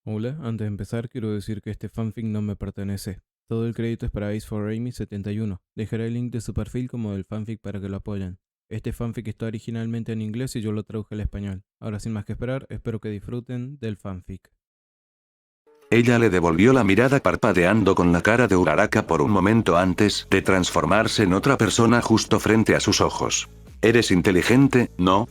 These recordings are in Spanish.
Hola, antes de empezar quiero decir que este fanfic no me pertenece. Todo el crédito es para Ace4Amy71. Dejaré el link de su perfil como del fanfic para que lo apoyen. Este fanfic está originalmente en inglés y yo lo traduje al español. Ahora sin más que esperar, espero que disfruten del fanfic. Ella le devolvió la mirada parpadeando con la cara de Uraraka por un momento antes de transformarse en otra persona justo frente a sus ojos. ¿Eres inteligente, no?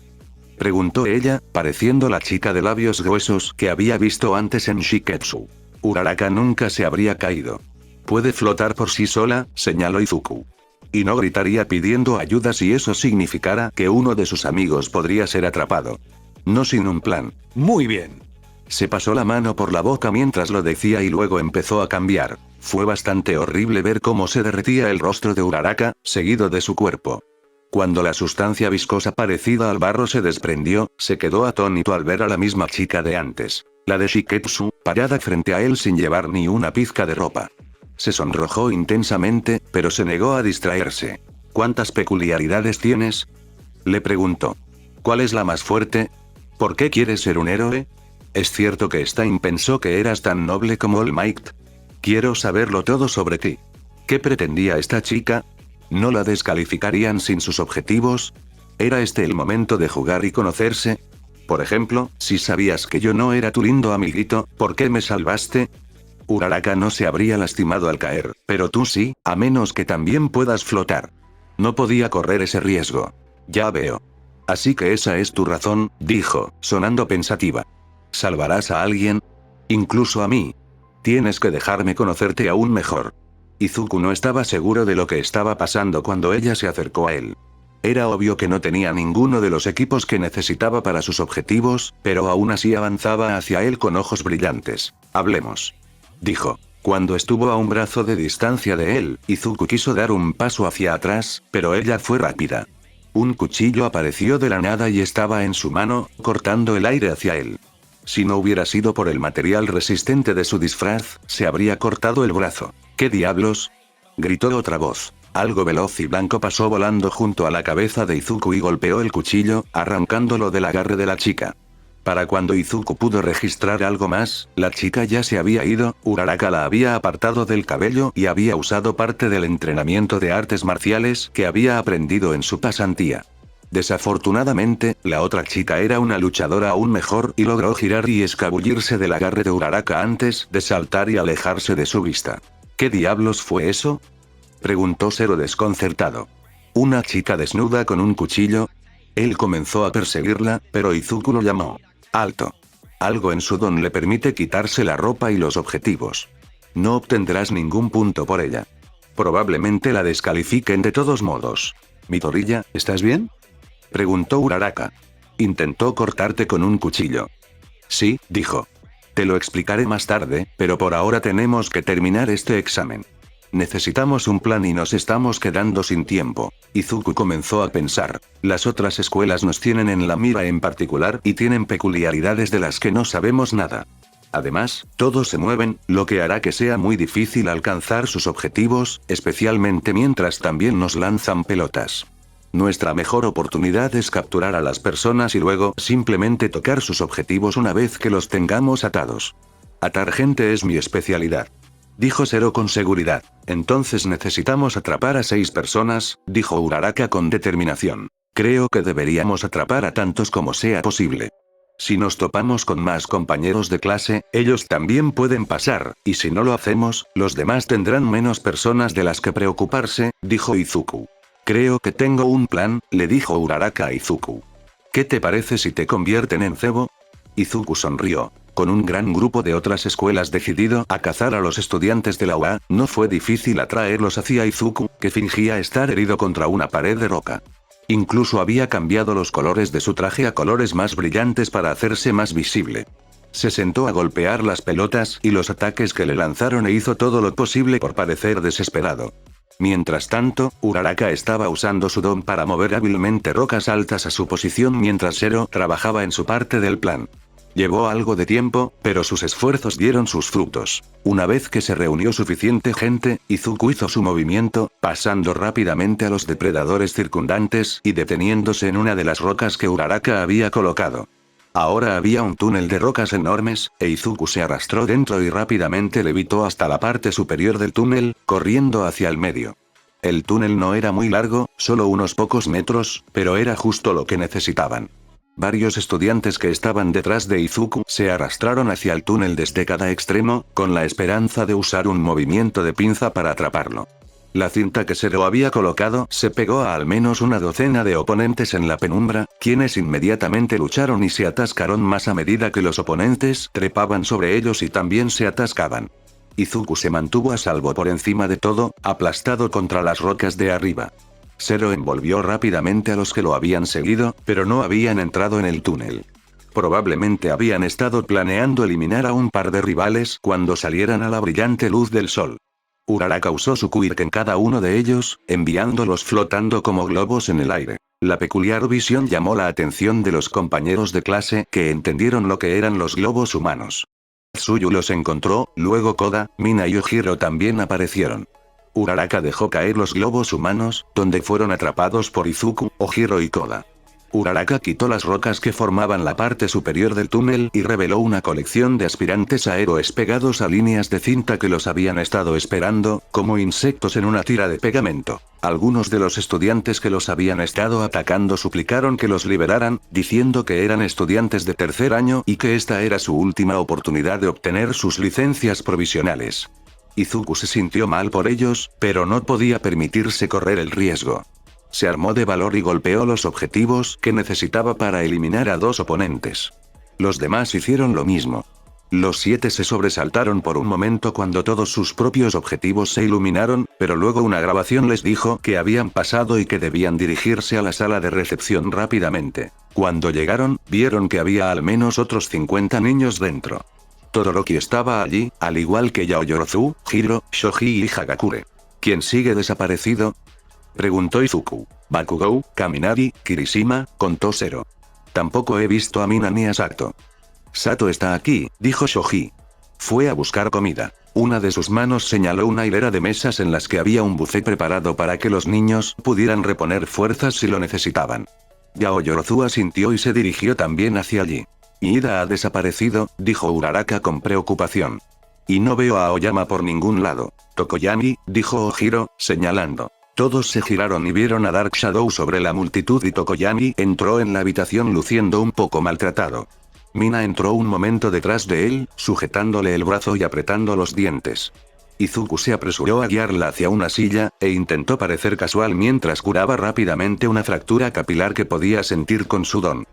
Preguntó ella, pareciendo la chica de labios gruesos que había visto antes en Shiketsu. Uraraka nunca se habría caído. Puede flotar por sí sola, señaló Izuku. Y no gritaría pidiendo ayuda si eso significara que uno de sus amigos podría ser atrapado. No sin un plan. Muy bien. Se pasó la mano por la boca mientras lo decía y luego empezó a cambiar. Fue bastante horrible ver cómo se derretía el rostro de Uraraka, seguido de su cuerpo. Cuando la sustancia viscosa parecida al barro se desprendió, se quedó atónito al ver a la misma chica de antes. La de Shiketsu, parada frente a él sin llevar ni una pizca de ropa. Se sonrojó intensamente, pero se negó a distraerse. ¿Cuántas peculiaridades tienes? Le preguntó. ¿Cuál es la más fuerte? ¿Por qué quieres ser un héroe? ¿Es cierto que Stein pensó que eras tan noble como All Might? Quiero saberlo todo sobre ti. ¿Qué pretendía esta chica? ¿No la descalificarían sin sus objetivos? ¿Era este el momento de jugar y conocerse? Por ejemplo, si sabías que yo no era tu lindo amiguito, ¿por qué me salvaste? Uraraka no se habría lastimado al caer, pero tú sí, a menos que también puedas flotar. No podía correr ese riesgo. Ya veo. Así que esa es tu razón, dijo, sonando pensativa. ¿Salvarás a alguien? Incluso a mí. Tienes que dejarme conocerte aún mejor. Izuku no estaba seguro de lo que estaba pasando cuando ella se acercó a él. Era obvio que no tenía ninguno de los equipos que necesitaba para sus objetivos, pero aún así avanzaba hacia él con ojos brillantes. Hablemos. Dijo. Cuando estuvo a un brazo de distancia de él, Izuku quiso dar un paso hacia atrás, pero ella fue rápida. Un cuchillo apareció de la nada y estaba en su mano, cortando el aire hacia él. Si no hubiera sido por el material resistente de su disfraz, se habría cortado el brazo. ¿Qué diablos? Gritó otra voz. Algo veloz y blanco pasó volando junto a la cabeza de Izuku y golpeó el cuchillo, arrancándolo del agarre de la chica. Para cuando Izuku pudo registrar algo más, la chica ya se había ido, Uraraka la había apartado del cabello y había usado parte del entrenamiento de artes marciales que había aprendido en su pasantía. Desafortunadamente, la otra chica era una luchadora aún mejor y logró girar y escabullirse del agarre de Uraraka antes de saltar y alejarse de su vista. ¿Qué diablos fue eso? Preguntó Zero desconcertado. ¿Una chica desnuda con un cuchillo? Él comenzó a perseguirla, pero Izuku lo llamó. Alto. Algo en su don le permite quitarse la ropa y los objetivos. No obtendrás ningún punto por ella. Probablemente la descalifiquen de todos modos. Midoriya, ¿estás bien? Preguntó Uraraka. Intentó cortarte con un cuchillo. Sí, dijo. Te lo explicaré más tarde, pero por ahora tenemos que terminar este examen. Necesitamos un plan y nos estamos quedando sin tiempo. Izuku comenzó a pensar. Las otras escuelas nos tienen en la mira en particular y tienen peculiaridades de las que no sabemos nada. Además, todos se mueven, lo que hará que sea muy difícil alcanzar sus objetivos, especialmente mientras también nos lanzan pelotas. Nuestra mejor oportunidad es capturar a las personas y luego simplemente tocar sus objetivos una vez que los tengamos atados. Atar gente es mi especialidad. Dijo Zero con seguridad. Entonces necesitamos atrapar a 6 personas, dijo Uraraka con determinación. Creo que deberíamos atrapar a tantos como sea posible. Si nos topamos con más compañeros de clase, ellos también pueden pasar, y si no lo hacemos, los demás tendrán menos personas de las que preocuparse, dijo Izuku. Creo que tengo un plan, le dijo Uraraka a Izuku. ¿Qué te parece si te convierten en cebo? Izuku sonrió. Con un gran grupo de otras escuelas decidido a cazar a los estudiantes de la UA, no fue difícil atraerlos hacia Izuku, que fingía estar herido contra una pared de roca. Incluso había cambiado los colores de su traje a colores más brillantes para hacerse más visible. Se sentó a golpear las pelotas y los ataques que le lanzaron e hizo todo lo posible por parecer desesperado. Mientras tanto, Uraraka estaba usando su don para mover hábilmente rocas altas a su posición mientras Zero trabajaba en su parte del plan. Llevó algo de tiempo, pero sus esfuerzos dieron sus frutos. Una vez que se reunió suficiente gente, Izuku hizo su movimiento, pasando rápidamente a los depredadores circundantes y deteniéndose en una de las rocas que Uraraka había colocado. Ahora había un túnel de rocas enormes, e Izuku se arrastró dentro y rápidamente levitó hasta la parte superior del túnel, corriendo hacia el medio. El túnel no era muy largo, solo unos pocos metros, pero era justo lo que necesitaban. Varios estudiantes que estaban detrás de Izuku se arrastraron hacia el túnel desde cada extremo, con la esperanza de usar un movimiento de pinza para atraparlo. La cinta que Zero había colocado se pegó a al menos una docena de oponentes en la penumbra, quienes inmediatamente lucharon y se atascaron más a medida que los oponentes trepaban sobre ellos y también se atascaban. Izuku se mantuvo a salvo por encima de todo, aplastado contra las rocas de arriba. Zero envolvió rápidamente a los que lo habían seguido, pero no habían entrado en el túnel. Probablemente habían estado planeando eliminar a un par de rivales cuando salieran a la brillante luz del sol. Uraraka usó su quirk en cada uno de ellos, enviándolos flotando como globos en el aire. La peculiar visión llamó la atención de los compañeros de clase que entendieron lo que eran los globos humanos. Tsuyu los encontró, luego Koda, Mina y Ojiro también aparecieron. Uraraka dejó caer los globos humanos, donde fueron atrapados por Izuku, Ojiro y Koda. Uraraka quitó las rocas que formaban la parte superior del túnel y reveló una colección de aspirantes a héroes pegados a líneas de cinta que los habían estado esperando, como insectos en una tira de pegamento. Algunos de los estudiantes que los habían estado atacando suplicaron que los liberaran, diciendo que eran estudiantes de tercer año y que esta era su última oportunidad de obtener sus licencias provisionales. Izuku se sintió mal por ellos, pero no podía permitirse correr el riesgo. Se armó de valor y golpeó los objetivos que necesitaba para eliminar a dos oponentes. Los demás hicieron lo mismo. Los 7 se sobresaltaron por un momento cuando todos sus propios objetivos se iluminaron, pero luego una grabación les dijo que habían pasado y que debían dirigirse a la sala de recepción rápidamente. Cuando llegaron, vieron que había al menos otros 50 niños dentro. Todoroki estaba allí, al igual que Yaoyorozu, Hiro, Shoji y Hagakure. ¿Quién sigue desaparecido?, preguntó Izuku. Bakugou, Kaminari, Kirishima, contó Zero. Tampoco he visto a Mina ni a Sato. Sato está aquí, dijo Shoji. Fue a buscar comida. Una de sus manos señaló una hilera de mesas en las que había un buffet preparado para que los niños pudieran reponer fuerzas si lo necesitaban. Yaoyorozu asintió y se dirigió también hacia allí. Iida ha desaparecido, dijo Uraraka con preocupación. Y no veo a Aoyama por ningún lado. Tokoyami, dijo Ojiro, señalando. Todos se giraron y vieron a Dark Shadow sobre la multitud y Tokoyami entró en la habitación luciendo un poco maltratado. Mina entró un momento detrás de él, sujetándole el brazo y apretando los dientes. Izuku se apresuró a guiarla hacia una silla, e intentó parecer casual mientras curaba rápidamente una fractura capilar que podía sentir con su don.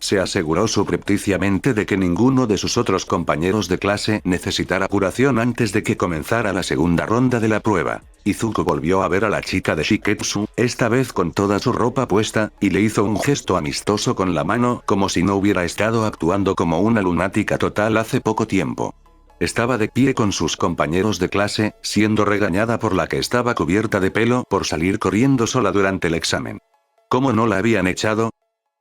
Se aseguró subrepticiamente de que ninguno de sus otros compañeros de clase necesitara curación antes de que comenzara la segunda ronda de la prueba. Izuku volvió a ver a la chica de Shiketsu, esta vez con toda su ropa puesta, y le hizo un gesto amistoso con la mano como si no hubiera estado actuando como una lunática total hace poco tiempo. Estaba de pie con sus compañeros de clase, siendo regañada por la que estaba cubierta de pelo por salir corriendo sola durante el examen. ¿Cómo no la habían echado?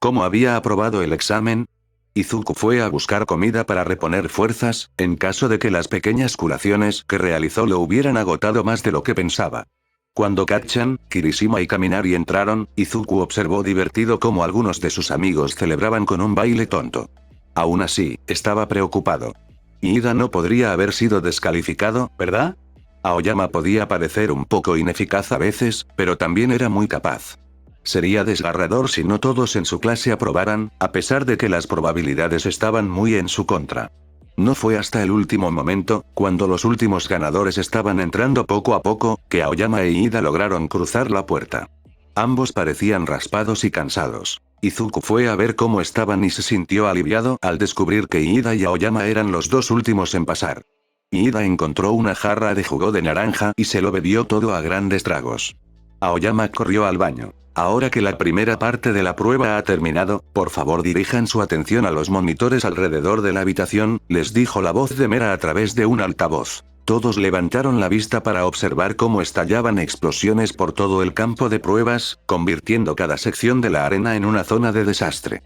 ¿Cómo había aprobado el examen? Izuku fue a buscar comida para reponer fuerzas, en caso de que las pequeñas curaciones que realizó lo hubieran agotado más de lo que pensaba. Cuando Kacchan, Kirishima y Kaminari entraron, Izuku observó divertido cómo algunos de sus amigos celebraban con un baile tonto. Aún así, estaba preocupado. Iida no podría haber sido descalificado, ¿verdad? Aoyama podía parecer un poco ineficaz a veces, pero también era muy capaz. Sería desgarrador si no todos en su clase aprobaran, a pesar de que las probabilidades estaban muy en su contra. No fue hasta el último momento, cuando los últimos ganadores estaban entrando poco a poco, que Aoyama e Iida lograron cruzar la puerta. Ambos parecían raspados y cansados. Izuku fue a ver cómo estaban y se sintió aliviado al descubrir que Iida y Aoyama eran los dos últimos en pasar. Iida encontró una jarra de jugo de naranja y se lo bebió todo a grandes tragos. Aoyama corrió al baño. Ahora que la primera parte de la prueba ha terminado, por favor dirijan su atención a los monitores alrededor de la habitación, les dijo la voz de Mera a través de un altavoz. Todos levantaron la vista para observar cómo estallaban explosiones por todo el campo de pruebas, convirtiendo cada sección de la arena en una zona de desastre.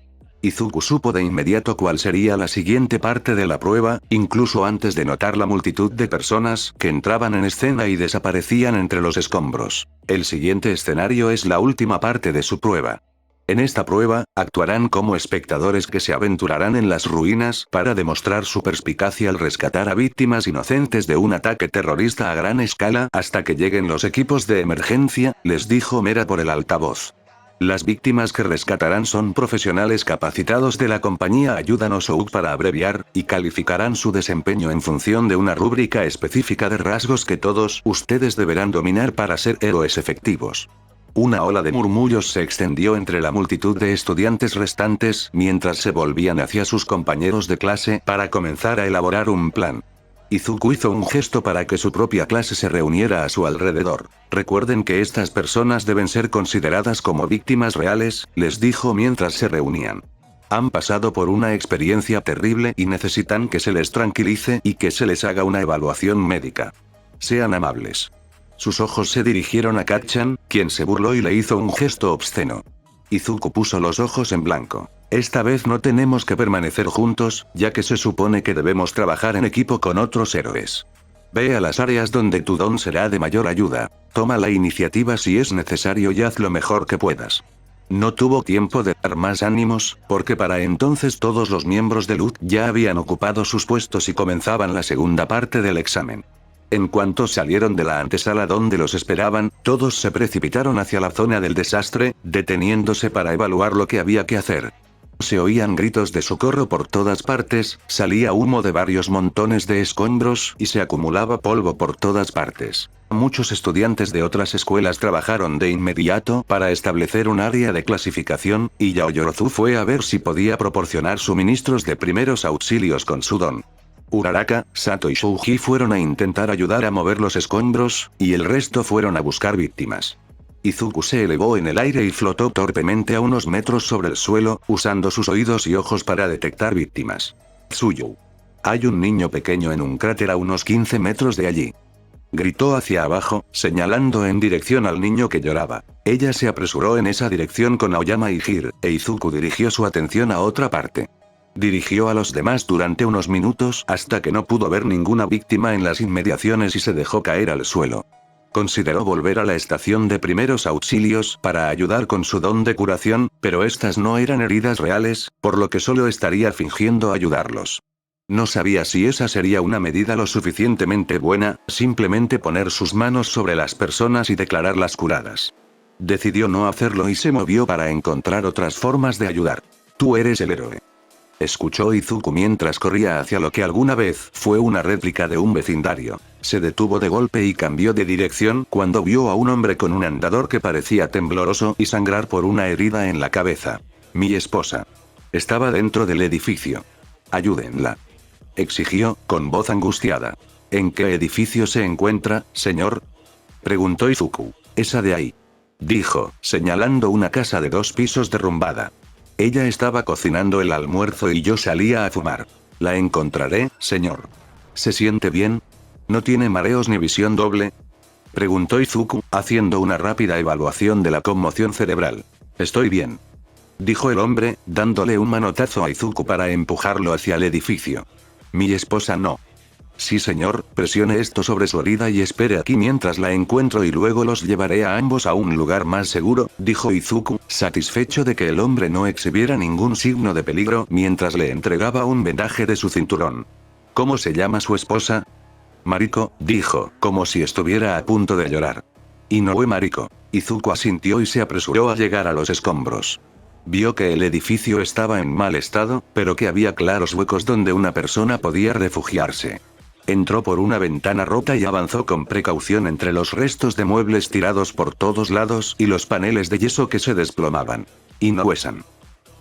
Izuku supo de inmediato cuál sería la siguiente parte de la prueba, incluso antes de notar la multitud de personas que entraban en escena y desaparecían entre los escombros. El siguiente escenario es la última parte de su prueba. En esta prueba, actuarán como espectadores que se aventurarán en las ruinas para demostrar su perspicacia al rescatar a víctimas inocentes de un ataque terrorista a gran escala hasta que lleguen los equipos de emergencia, les dijo Mera por el altavoz. Las víctimas que rescatarán son profesionales capacitados de la compañía Ayúdanos OUG para abreviar, y calificarán su desempeño en función de una rúbrica específica de rasgos que todos ustedes deberán dominar para ser héroes efectivos. Una ola de murmullos se extendió entre la multitud de estudiantes restantes mientras se volvían hacia sus compañeros de clase para comenzar a elaborar un plan. Izuku hizo un gesto para que su propia clase se reuniera a su alrededor. Recuerden que estas personas deben ser consideradas como víctimas reales, les dijo mientras se reunían. Han pasado por una experiencia terrible y necesitan que se les tranquilice y que se les haga una evaluación médica. Sean amables. Sus ojos se dirigieron a Kacchan, quien se burló y le hizo un gesto obsceno. Izuku puso los ojos en blanco. Esta vez no tenemos que permanecer juntos, ya que se supone que debemos trabajar en equipo con otros héroes. Ve a las áreas donde tu don será de mayor ayuda. Toma la iniciativa si es necesario y haz lo mejor que puedas. No tuvo tiempo de dar más ánimos, porque para entonces todos los miembros de LUT ya habían ocupado sus puestos y comenzaban la segunda parte del examen. En cuanto salieron de la antesala donde los esperaban, todos se precipitaron hacia la zona del desastre, deteniéndose para evaluar lo que había que hacer. Se oían gritos de socorro por todas partes, salía humo de varios montones de escombros y se acumulaba polvo por todas partes. Muchos estudiantes de otras escuelas trabajaron de inmediato para establecer un área de clasificación, y Yaoyorozu fue a ver si podía proporcionar suministros de primeros auxilios con su don. Uraraka, Sato y Shouji fueron a intentar ayudar a mover los escombros, y el resto fueron a buscar víctimas. Izuku se elevó en el aire y flotó torpemente a unos metros sobre el suelo, usando sus oídos y ojos para detectar víctimas. Tsuyu. Hay un niño pequeño en un cráter a unos 15 metros de allí. Gritó hacia abajo, señalando en dirección al niño que lloraba. Ella se apresuró en esa dirección con Aoyama y Hir, e Izuku dirigió su atención a otra parte. Dirigió a los demás durante unos minutos hasta que no pudo ver ninguna víctima en las inmediaciones y se dejó caer al suelo. Consideró volver a la estación de primeros auxilios para ayudar con su don de curación, pero estas no eran heridas reales, por lo que solo estaría fingiendo ayudarlos. No sabía si esa sería una medida lo suficientemente buena, simplemente poner sus manos sobre las personas y declararlas curadas. Decidió no hacerlo y se movió para encontrar otras formas de ayudar. Tú eres el héroe. Escuchó Izuku mientras corría hacia lo que alguna vez fue una réplica de un vecindario. Se detuvo de golpe y cambió de dirección cuando vio a un hombre con un andador que parecía tembloroso y sangrar por una herida en la cabeza. Mi esposa. Estaba dentro del edificio. Ayúdenla. Exigió, con voz angustiada. ¿En qué edificio se encuentra, señor? Preguntó Izuku. Esa de ahí. Dijo, señalando una casa de 2 pisos derrumbada. Ella estaba cocinando el almuerzo y yo salía a fumar. La encontraré, señor. ¿Se siente bien? ¿No tiene mareos ni visión doble? Preguntó Izuku, haciendo una rápida evaluación de la conmoción cerebral. Estoy bien. Dijo el hombre, dándole un manotazo a Izuku para empujarlo hacia el edificio. Mi esposa no. Sí señor, presione esto sobre su herida y espere aquí mientras la encuentro y luego los llevaré a ambos a un lugar más seguro, dijo Izuku, satisfecho de que el hombre no exhibiera ningún signo de peligro mientras le entregaba un vendaje de su cinturón. ¿Cómo se llama su esposa? Mariko, dijo, como si estuviera a punto de llorar. Inoue Mariko. Izuku asintió y se apresuró a llegar a los escombros. Vio que el edificio estaba en mal estado, pero que había claros huecos donde una persona podía refugiarse. Entró por una ventana rota y avanzó con precaución entre los restos de muebles tirados por todos lados y los paneles de yeso que se desplomaban. Inoue-san.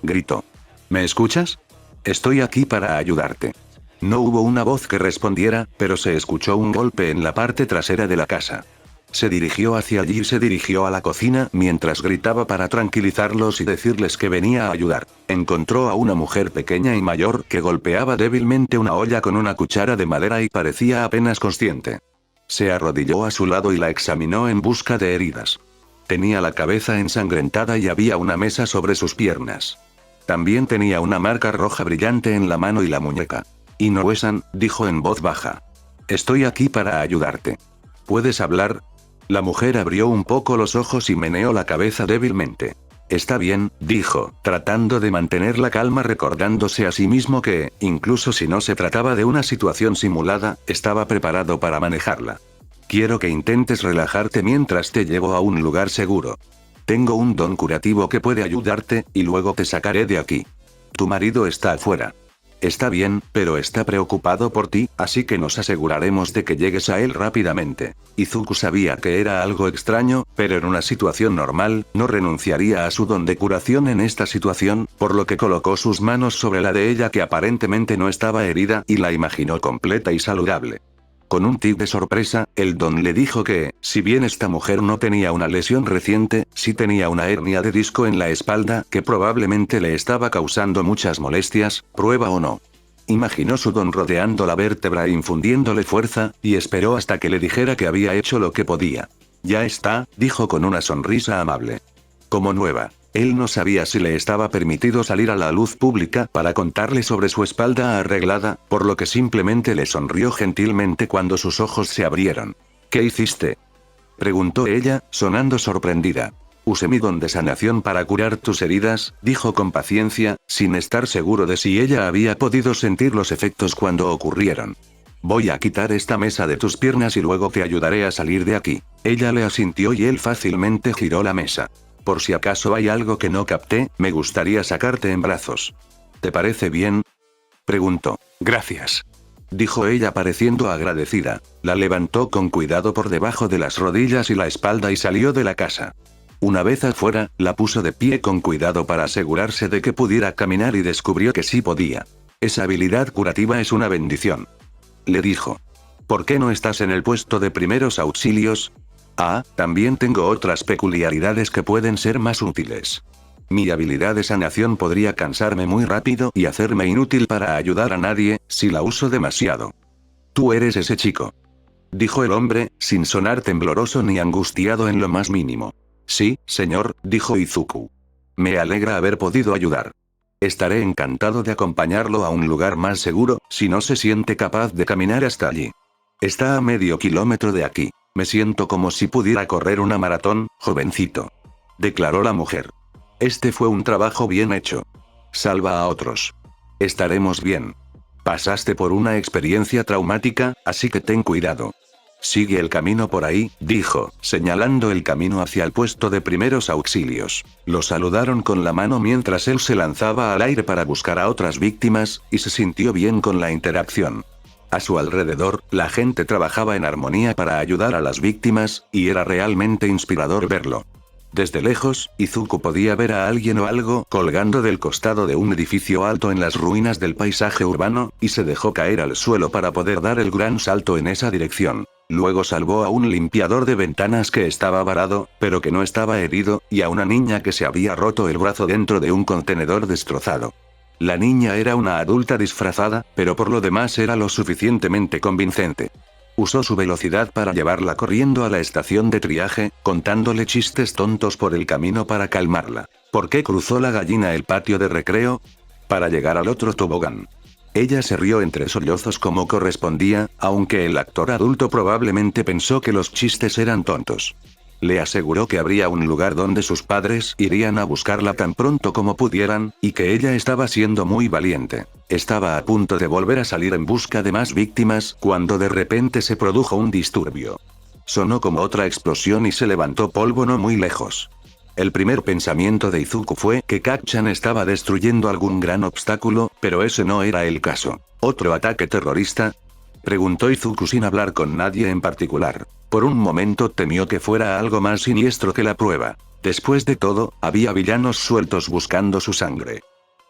Gritó. ¿Me escuchas? Estoy aquí para ayudarte. No hubo una voz que respondiera, pero se escuchó un golpe en la parte trasera de la casa. Se dirigió hacia allí y se dirigió a la cocina mientras gritaba para tranquilizarlos y decirles que venía a ayudar. Encontró a una mujer pequeña y mayor que golpeaba débilmente una olla con una cuchara de madera y parecía apenas consciente. Se arrodilló a su lado y la examinó en busca de heridas. Tenía la cabeza ensangrentada y había una mesa sobre sus piernas. También tenía una marca roja brillante en la mano y la muñeca. Inoue-san, dijo en voz baja. Estoy aquí para ayudarte. ¿Puedes hablar? La mujer abrió un poco los ojos y meneó la cabeza débilmente. Está bien, dijo, tratando de mantener la calma, recordándose a sí mismo que, incluso si no se trataba de una situación simulada, estaba preparado para manejarla. Quiero que intentes relajarte mientras te llevo a un lugar seguro. Tengo un don curativo que puede ayudarte, y luego te sacaré de aquí. Tu marido está afuera. Está bien, pero está preocupado por ti, así que nos aseguraremos de que llegues a él rápidamente. Izuku sabía que era algo extraño, pero en una situación normal, no renunciaría a su don de curación en esta situación, por lo que colocó sus manos sobre la de ella que aparentemente no estaba herida, y la imaginó completa y saludable. Con un tic de sorpresa, el don le dijo que, si bien esta mujer no tenía una lesión reciente, sí tenía una hernia de disco en la espalda que probablemente le estaba causando muchas molestias, prueba o no. Imaginó su don rodeando la vértebra e infundiéndole fuerza, y esperó hasta que le dijera que había hecho lo que podía. Ya está, dijo con una sonrisa amable. Como nueva. Él no sabía si le estaba permitido salir a la luz pública para contarle sobre su espalda arreglada, por lo que simplemente le sonrió gentilmente cuando sus ojos se abrieron. ¿Qué hiciste?, preguntó ella, sonando sorprendida. Usé mi don de sanación para curar tus heridas, dijo con paciencia, sin estar seguro de si ella había podido sentir los efectos cuando ocurrieron. Voy a quitar esta mesa de tus piernas y luego te ayudaré a salir de aquí. Ella le asintió y él fácilmente giró la mesa. Por si acaso hay algo que no capté, me gustaría sacarte en brazos. ¿Te parece bien?, preguntó. Gracias, dijo ella pareciendo agradecida. La levantó con cuidado por debajo de las rodillas y la espalda y salió de la casa. Una vez afuera, la puso de pie con cuidado para asegurarse de que pudiera caminar y descubrió que sí podía. Esa habilidad curativa es una bendición, le dijo. ¿Por qué no estás en el puesto de primeros auxilios? Ah, también tengo otras peculiaridades que pueden ser más útiles. Mi habilidad de sanación podría cansarme muy rápido y hacerme inútil para ayudar a nadie, si la uso demasiado. Tú eres ese chico, dijo el hombre, sin sonar tembloroso ni angustiado en lo más mínimo. Sí, señor, dijo Izuku. Me alegra haber podido ayudar. Estaré encantado de acompañarlo a un lugar más seguro, si no se siente capaz de caminar hasta allí. Está a medio kilómetro de aquí. Me siento como si pudiera correr una maratón, jovencito, declaró la mujer. Este fue un trabajo bien hecho. Salva a otros. Estaremos bien. Pasaste por una experiencia traumática, así que ten cuidado. Sigue el camino por ahí, dijo, señalando el camino hacia el puesto de primeros auxilios. Lo saludaron con la mano mientras él se lanzaba al aire para buscar a otras víctimas, y se sintió bien con la interacción. A su alrededor, la gente trabajaba en armonía para ayudar a las víctimas, y era realmente inspirador verlo. Desde lejos, Izuku podía ver a alguien o algo colgando del costado de un edificio alto en las ruinas del paisaje urbano, y se dejó caer al suelo para poder dar el gran salto en esa dirección. Luego salvó a un limpiador de ventanas que estaba varado, pero que no estaba herido, y a una niña que se había roto el brazo dentro de un contenedor destrozado. La niña era una adulta disfrazada, pero por lo demás era lo suficientemente convincente. Usó su velocidad para llevarla corriendo a la estación de triaje, contándole chistes tontos por el camino para calmarla. ¿Por qué cruzó la gallina el patio de recreo? Para llegar al otro tobogán. Ella se rió entre sollozos como correspondía, aunque el actor adulto probablemente pensó que los chistes eran tontos. Le aseguró que habría un lugar donde sus padres irían a buscarla tan pronto como pudieran, y que ella estaba siendo muy valiente. Estaba a punto de volver a salir en busca de más víctimas, cuando de repente se produjo un disturbio. Sonó como otra explosión y se levantó polvo no muy lejos. El primer pensamiento de Izuku fue que Kacchan estaba destruyendo algún gran obstáculo, pero ese no era el caso. ¿Otro ataque terrorista?, preguntó Izuku sin hablar con nadie en particular. Por un momento temió que fuera algo más siniestro que la prueba. Después de todo, había villanos sueltos buscando su sangre.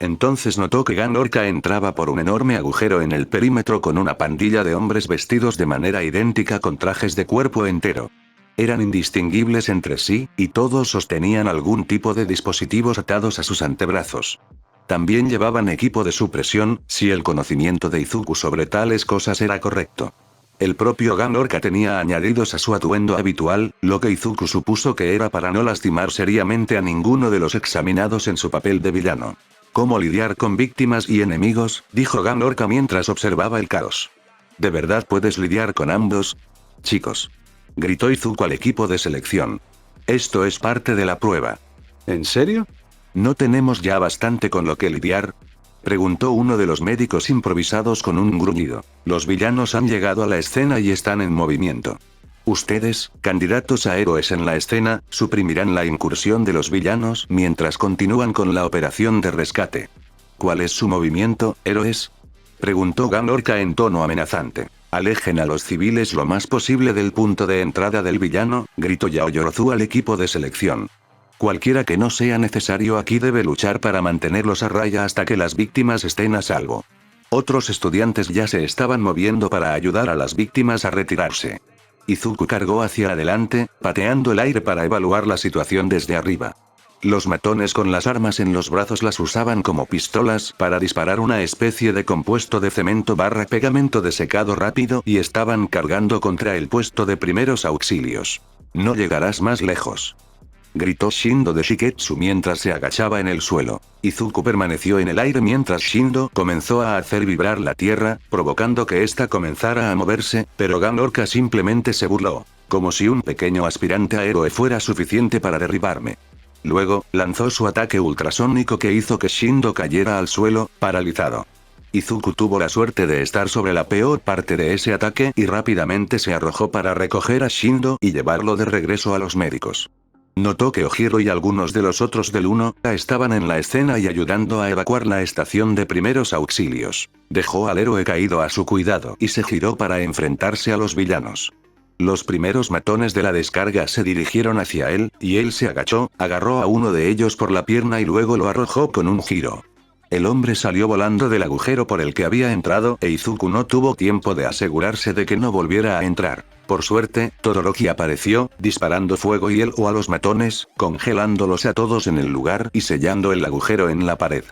Entonces notó que Gan Orca entraba por un enorme agujero en el perímetro con una pandilla de hombres vestidos de manera idéntica con trajes de cuerpo entero. Eran indistinguibles entre sí, y todos sostenían algún tipo de dispositivos atados a sus antebrazos. También llevaban equipo de supresión, si el conocimiento de Izuku sobre tales cosas era correcto. El propio Gan Orca tenía añadidos a su atuendo habitual, lo que Izuku supuso que era para no lastimar seriamente a ninguno de los examinados en su papel de villano. ¿Cómo lidiar con víctimas y enemigos?, dijo Gan Orca mientras observaba el caos. ¿De verdad puedes lidiar con ambos? Chicos, gritó Izuku al equipo de selección. Esto es parte de la prueba. ¿En serio? ¿No tenemos ya bastante con lo que lidiar? Preguntó uno de los médicos improvisados con un gruñido. Los villanos han llegado a la escena y están en movimiento. Ustedes, candidatos a héroes en la escena, suprimirán la incursión de los villanos mientras continúan con la operación de rescate. ¿Cuál es su movimiento, héroes? Preguntó Gang Orca en tono amenazante. Alejen a los civiles lo más posible del punto de entrada del villano, gritó Yaoyorozu al equipo de selección. Cualquiera que no sea necesario aquí debe luchar para mantenerlos a raya hasta que las víctimas estén a salvo. Otros estudiantes ya se estaban moviendo para ayudar a las víctimas a retirarse. Izuku cargó hacia adelante, pateando el aire para evaluar la situación desde arriba. Los matones con las armas en los brazos las usaban como pistolas para disparar una especie de compuesto de cemento / pegamento de secado rápido y estaban cargando contra el puesto de primeros auxilios. No llegarás más lejos, gritó Shindo de Shiketsu mientras se agachaba en el suelo. Izuku permaneció en el aire mientras Shindo comenzó a hacer vibrar la tierra, provocando que ésta comenzara a moverse, pero Gang Orca simplemente se burló, como si un pequeño aspirante a héroe fuera suficiente para derribarme. Luego, lanzó su ataque ultrasónico que hizo que Shindo cayera al suelo, paralizado. Izuku tuvo la suerte de estar sobre la peor parte de ese ataque y rápidamente se arrojó para recoger a Shindo y llevarlo de regreso a los médicos. Notó que Ojiro y algunos de los otros del 1A estaban en la escena y ayudando a evacuar la estación de primeros auxilios. Dejó al héroe caído a su cuidado y se giró para enfrentarse a los villanos. Los primeros matones de la descarga se dirigieron hacia él, y él se agachó, agarró a uno de ellos por la pierna y luego lo arrojó con un giro. El hombre salió volando del agujero por el que había entrado e Izuku no tuvo tiempo de asegurarse de que no volviera a entrar. Por suerte, Todoroki apareció, disparando fuego y hielo a los matones, congelándolos a todos en el lugar y sellando el agujero en la pared.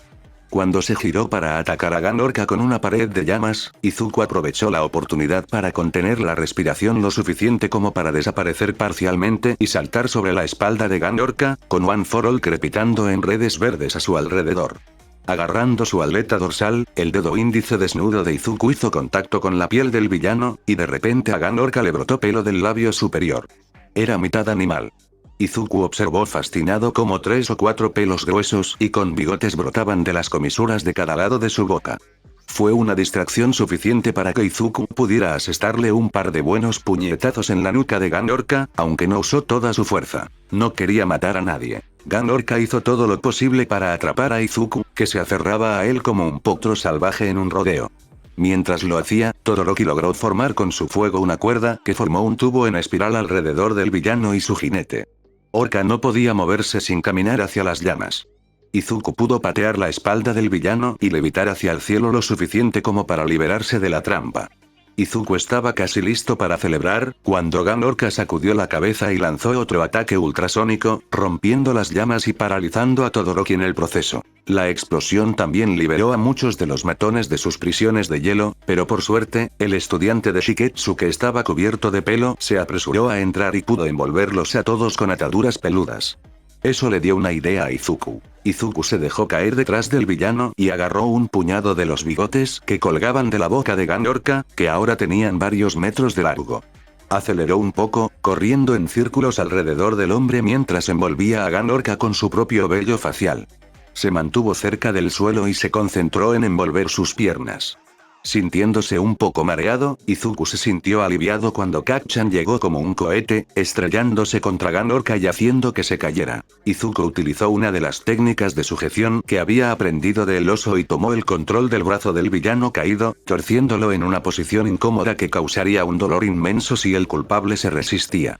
Cuando se giró para atacar a Gang Orca con una pared de llamas, Izuku aprovechó la oportunidad para contener la respiración lo suficiente como para desaparecer parcialmente y saltar sobre la espalda de Gang Orca, con One for All crepitando en redes verdes a su alrededor. Agarrando su aleta dorsal, el dedo índice desnudo de Izuku hizo contacto con la piel del villano, y de repente a Gang Orca le brotó pelo del labio superior. Era mitad animal. Izuku observó fascinado cómo 3 o 4 pelos gruesos y con bigotes brotaban de las comisuras de cada lado de su boca. Fue una distracción suficiente para que Izuku pudiera asestarle un par de buenos puñetazos en la nuca de Gang Orca, aunque no usó toda su fuerza. No quería matar a nadie. Gang Orca hizo todo lo posible para atrapar a Izuku, que se aferraba a él como un potro salvaje en un rodeo. Mientras lo hacía, Todoroki logró formar con su fuego una cuerda que formó un tubo en espiral alrededor del villano y su jinete. Orca no podía moverse sin caminar hacia las llamas. Izuku pudo patear la espalda del villano y levitar hacia el cielo lo suficiente como para liberarse de la trampa. Izuku estaba casi listo para celebrar, cuando Gang Orca sacudió la cabeza y lanzó otro ataque ultrasónico, rompiendo las llamas y paralizando a Todoroki en el proceso. La explosión también liberó a muchos de los matones de sus prisiones de hielo, pero por suerte, el estudiante de Shiketsu que estaba cubierto de pelo se apresuró a entrar y pudo envolverlos a todos con ataduras peludas. Eso le dio una idea a Izuku. Izuku se dejó caer detrás del villano y agarró un puñado de los bigotes que colgaban de la boca de Gang Orca, que ahora tenían varios metros de largo. Aceleró un poco, corriendo en círculos alrededor del hombre mientras envolvía a Gang Orca con su propio vello facial. Se mantuvo cerca del suelo y se concentró en envolver sus piernas. Sintiéndose un poco mareado, Izuku se sintió aliviado cuando Kacchan llegó como un cohete, estrellándose contra Gang Orca y haciendo que se cayera. Izuku utilizó una de las técnicas de sujeción que había aprendido del oso y tomó el control del brazo del villano caído, torciéndolo en una posición incómoda que causaría un dolor inmenso si el culpable se resistía.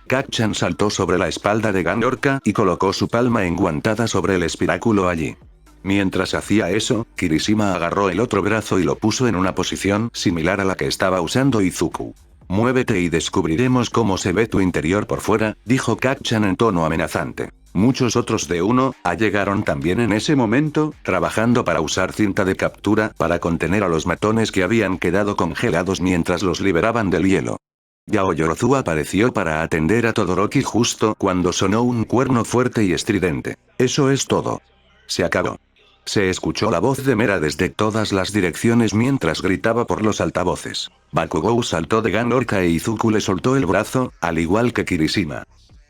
Kacchan saltó sobre la espalda de Gang Orca y colocó su palma enguantada sobre el espiráculo allí. Mientras hacía eso, Kirishima agarró el otro brazo y lo puso en una posición similar a la que estaba usando Izuku. Muévete y descubriremos cómo se ve tu interior por fuera, dijo Kacchan en tono amenazante. Muchos otros de 1A llegaron también en ese momento, trabajando para usar cinta de captura para contener a los matones que habían quedado congelados mientras los liberaban del hielo. Yaoyorozu apareció para atender a Todoroki justo cuando sonó un cuerno fuerte y estridente. Eso es todo. Se acabó. Se escuchó la voz de Mera desde todas las direcciones mientras gritaba por los altavoces. Bakugou saltó de Gang Orca e Izuku le soltó el brazo, al igual que Kirishima.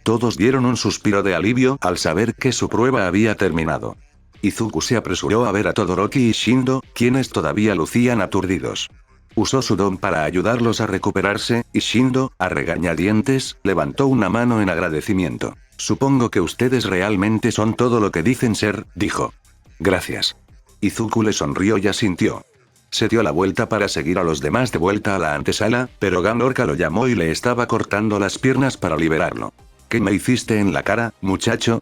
Todos dieron un suspiro de alivio al saber que su prueba había terminado. Izuku se apresuró a ver a Todoroki y Shindo, quienes todavía lucían aturdidos. Usó su don para ayudarlos a recuperarse, y Shindo, a regañadientes, levantó una mano en agradecimiento. Supongo que ustedes realmente son todo lo que dicen ser, dijo. Gracias. Izuku le sonrió y asintió. Se dio la vuelta para seguir a los demás de vuelta a la antesala, pero Ganorca lo llamó y le estaba cortando las piernas para liberarlo. ¿Qué me hiciste en la cara, muchacho?,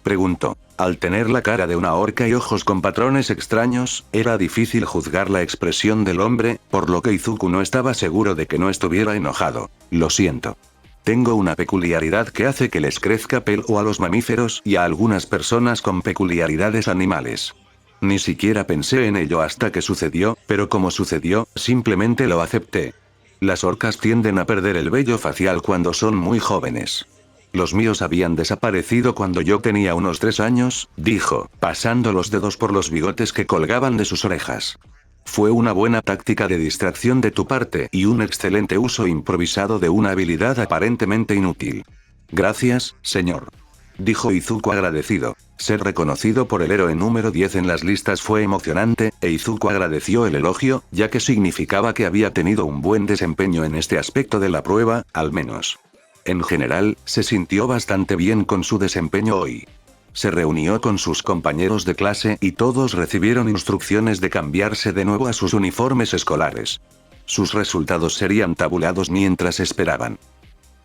preguntó. Al tener la cara de una orca y ojos con patrones extraños, era difícil juzgar la expresión del hombre, por lo que Izuku no estaba seguro de que no estuviera enojado. Lo siento. Tengo una peculiaridad que hace que les crezca pelo a los mamíferos y a algunas personas con peculiaridades animales. Ni siquiera pensé en ello hasta que sucedió, pero como sucedió, simplemente lo acepté. Las orcas tienden a perder el vello facial cuando son muy jóvenes. Los míos habían desaparecido cuando yo tenía unos 3 años, dijo, pasando los dedos por los bigotes que colgaban de sus orejas. Fue una buena táctica de distracción de tu parte y un excelente uso improvisado de una habilidad aparentemente inútil. Gracias, señor. Dijo Izuku agradecido. Ser reconocido por el héroe número 10 en las listas fue emocionante, e Izuku agradeció el elogio, ya que significaba que había tenido un buen desempeño en este aspecto de la prueba, al menos. En general, se sintió bastante bien con su desempeño hoy. Se reunió con sus compañeros de clase y todos recibieron instrucciones de cambiarse de nuevo a sus uniformes escolares. Sus resultados serían tabulados mientras esperaban.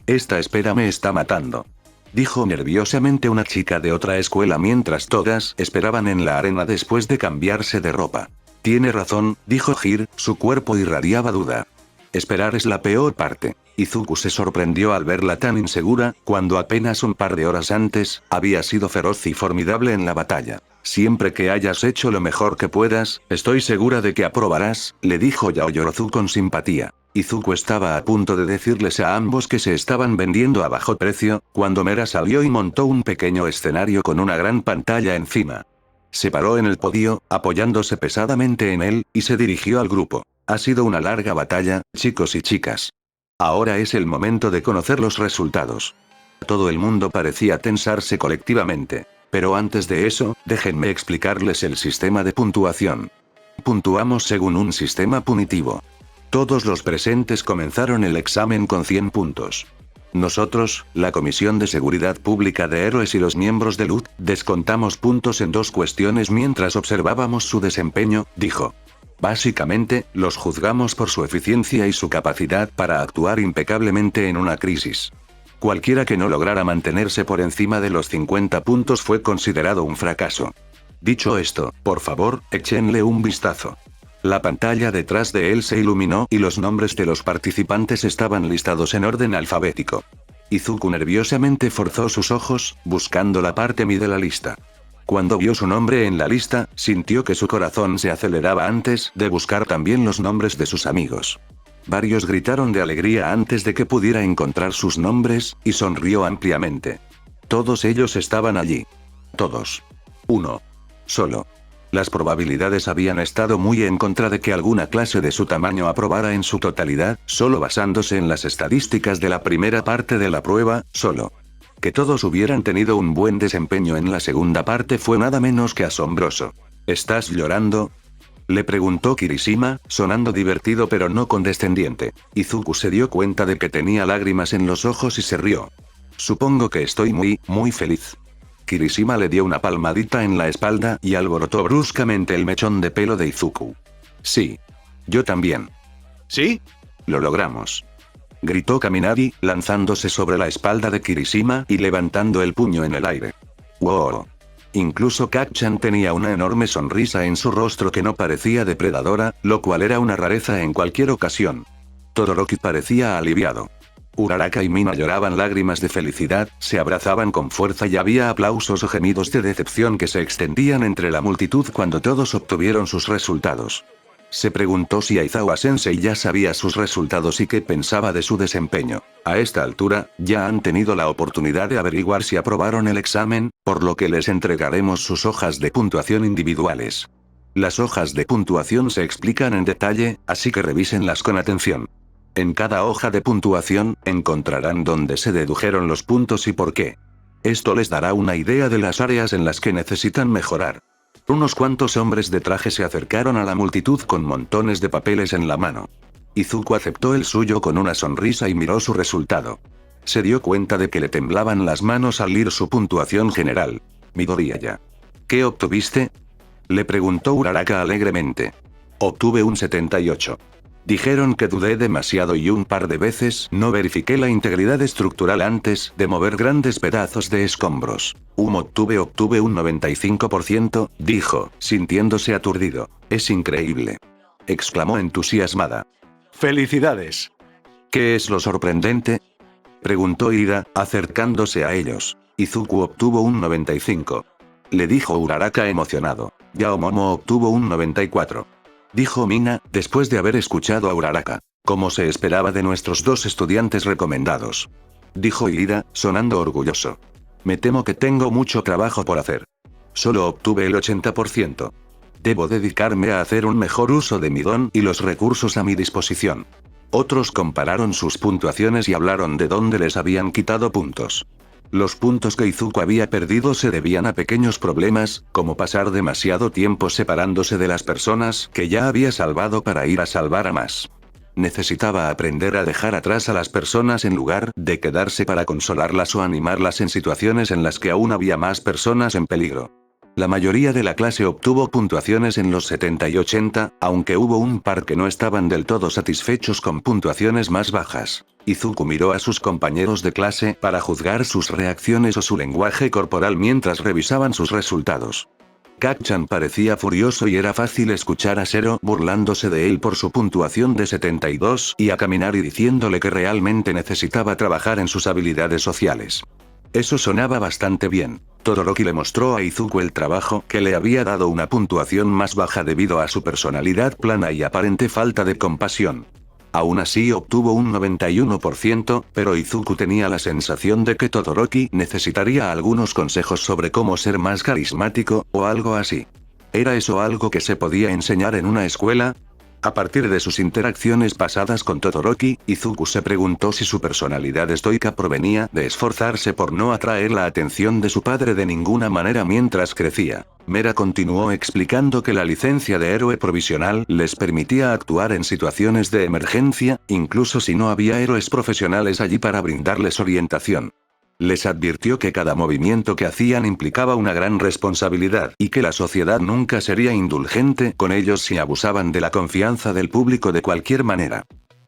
Esta espera me está matando, dijo nerviosamente una chica de otra escuela mientras todas esperaban en la arena después de cambiarse de ropa. Tiene razón, dijo Hir, su cuerpo irradiaba duda. Esperar es la peor parte. Izuku se sorprendió al verla tan insegura, cuando apenas un par de horas antes, había sido feroz y formidable en la batalla. Siempre que hayas hecho lo mejor que puedas, estoy segura de que aprobarás, le dijo Yaoyorozu con simpatía. Izuku estaba a punto de decirles a ambos que se estaban vendiendo a bajo precio, cuando Mera salió y montó un pequeño escenario con una gran pantalla encima. Se paró en el podio, apoyándose pesadamente en él, y se dirigió al grupo. Ha sido una larga batalla, chicos y chicas. Ahora es el momento de conocer los resultados. Todo el mundo parecía tensarse colectivamente. Pero antes de eso, déjenme explicarles el sistema de puntuación. Puntuamos según un sistema punitivo. Todos los presentes comenzaron el examen con 100 puntos. Nosotros, la Comisión de Seguridad Pública de Héroes y los miembros de LUT, descontamos puntos en 2 cuestiones mientras observábamos su desempeño, dijo. Básicamente, los juzgamos por su eficiencia y su capacidad para actuar impecablemente en una crisis. Cualquiera que no lograra mantenerse por encima de los 50 puntos fue considerado un fracaso. Dicho esto, por favor, échenle un vistazo. La pantalla detrás de él se iluminó y los nombres de los participantes estaban listados en orden alfabético. Izuku nerviosamente forzó sus ojos, buscando la parte mi de la lista. Cuando vio su nombre en la lista, sintió que su corazón se aceleraba antes de buscar también los nombres de sus amigos. Varios gritaron de alegría antes de que pudiera encontrar sus nombres, y sonrió ampliamente. Todos ellos estaban allí. Todos. Uno. Solo. Las probabilidades habían estado muy en contra de que alguna clase de su tamaño aprobara en su totalidad, solo basándose en las estadísticas de la primera parte de la prueba, solo. Que todos hubieran tenido un buen desempeño en la segunda parte fue nada menos que asombroso. ¿Estás llorando?, le preguntó Kirishima, sonando divertido pero no condescendiente. Izuku se dio cuenta de que tenía lágrimas en los ojos y se rió. Supongo que estoy muy feliz. Kirishima le dio una palmadita en la espalda y alborotó bruscamente el mechón de pelo de Izuku. Sí. Yo también. ¿Sí? Lo logramos. Gritó Kaminari, lanzándose sobre la espalda de Kirishima y levantando el puño en el aire. ¡Wow! Incluso Kacchan tenía una enorme sonrisa en su rostro que no parecía depredadora, lo cual era una rareza en cualquier ocasión. Todoroki parecía aliviado. Uraraka y Mina lloraban lágrimas de felicidad, se abrazaban con fuerza y había aplausos o gemidos de decepción que se extendían entre la multitud cuando todos obtuvieron sus resultados. Se preguntó si Aizawa Sensei ya sabía sus resultados y qué pensaba de su desempeño. A esta altura, ya han tenido la oportunidad de averiguar si aprobaron el examen, por lo que les entregaremos sus hojas de puntuación individuales. Las hojas de puntuación se explican en detalle, así que revísenlas con atención. En cada hoja de puntuación, encontrarán dónde se dedujeron los puntos y por qué. Esto les dará una idea de las áreas en las que necesitan mejorar. Unos cuantos hombres de traje se acercaron a la multitud con montones de papeles en la mano. Izuku aceptó el suyo con una sonrisa y miró su resultado. Se dio cuenta de que le temblaban las manos al leer su puntuación general. Midoriya. ¿Qué obtuviste? Le preguntó Uraraka alegremente. Obtuve un 78. Dijeron que dudé demasiado y un par de veces no verifiqué la integridad estructural antes de mover grandes pedazos de escombros. Obtuve un 95%, dijo, sintiéndose aturdido. Es increíble. Exclamó entusiasmada. ¡Felicidades! ¿Qué es lo sorprendente? Preguntó Ida, acercándose a ellos. Izuku obtuvo un 95. Le dijo Uraraka emocionado. Yaomomo obtuvo un 94. Dijo Mina, después de haber escuchado a Uraraka. Como se esperaba de nuestros dos estudiantes recomendados. Dijo Ida, sonando orgulloso. Me temo que tengo mucho trabajo por hacer. Solo obtuve el 80%. Debo dedicarme a hacer un mejor uso de mi don y los recursos a mi disposición. Otros compararon sus puntuaciones y hablaron de dónde les habían quitado puntos. Los puntos que Izuku había perdido se debían a pequeños problemas, como pasar demasiado tiempo separándose de las personas que ya había salvado para ir a salvar a más. Necesitaba aprender a dejar atrás a las personas en lugar de quedarse para consolarlas o animarlas en situaciones en las que aún había más personas en peligro. La mayoría de la clase obtuvo puntuaciones en los 70 y 80, aunque hubo un par que no estaban del todo satisfechos con puntuaciones más bajas. Izuku miró a sus compañeros de clase para juzgar sus reacciones o su lenguaje corporal mientras revisaban sus resultados. Gak-chan parecía furioso y era fácil escuchar a Zero burlándose de él por su puntuación de 72 y a Kaminari diciéndole que realmente necesitaba trabajar en sus habilidades sociales. Eso sonaba bastante bien. Todoroki le mostró a Izuku el trabajo que le había dado una puntuación más baja debido a su personalidad plana y aparente falta de compasión. Aún así obtuvo un 91%, pero Izuku tenía la sensación de que Todoroki necesitaría algunos consejos sobre cómo ser más carismático, o algo así. ¿Era eso algo que se podía enseñar en una escuela? A partir de sus interacciones pasadas con Todoroki, Izuku se preguntó si su personalidad estoica provenía de esforzarse por no atraer la atención de su padre de ninguna manera mientras crecía. Mera continuó explicando que la licencia de héroe provisional les permitía actuar en situaciones de emergencia, incluso si no había héroes profesionales allí para brindarles orientación. Les advirtió que cada movimiento que hacían implicaba una gran responsabilidad, y que la sociedad nunca sería indulgente con ellos si abusaban de la confianza del público de cualquier manera.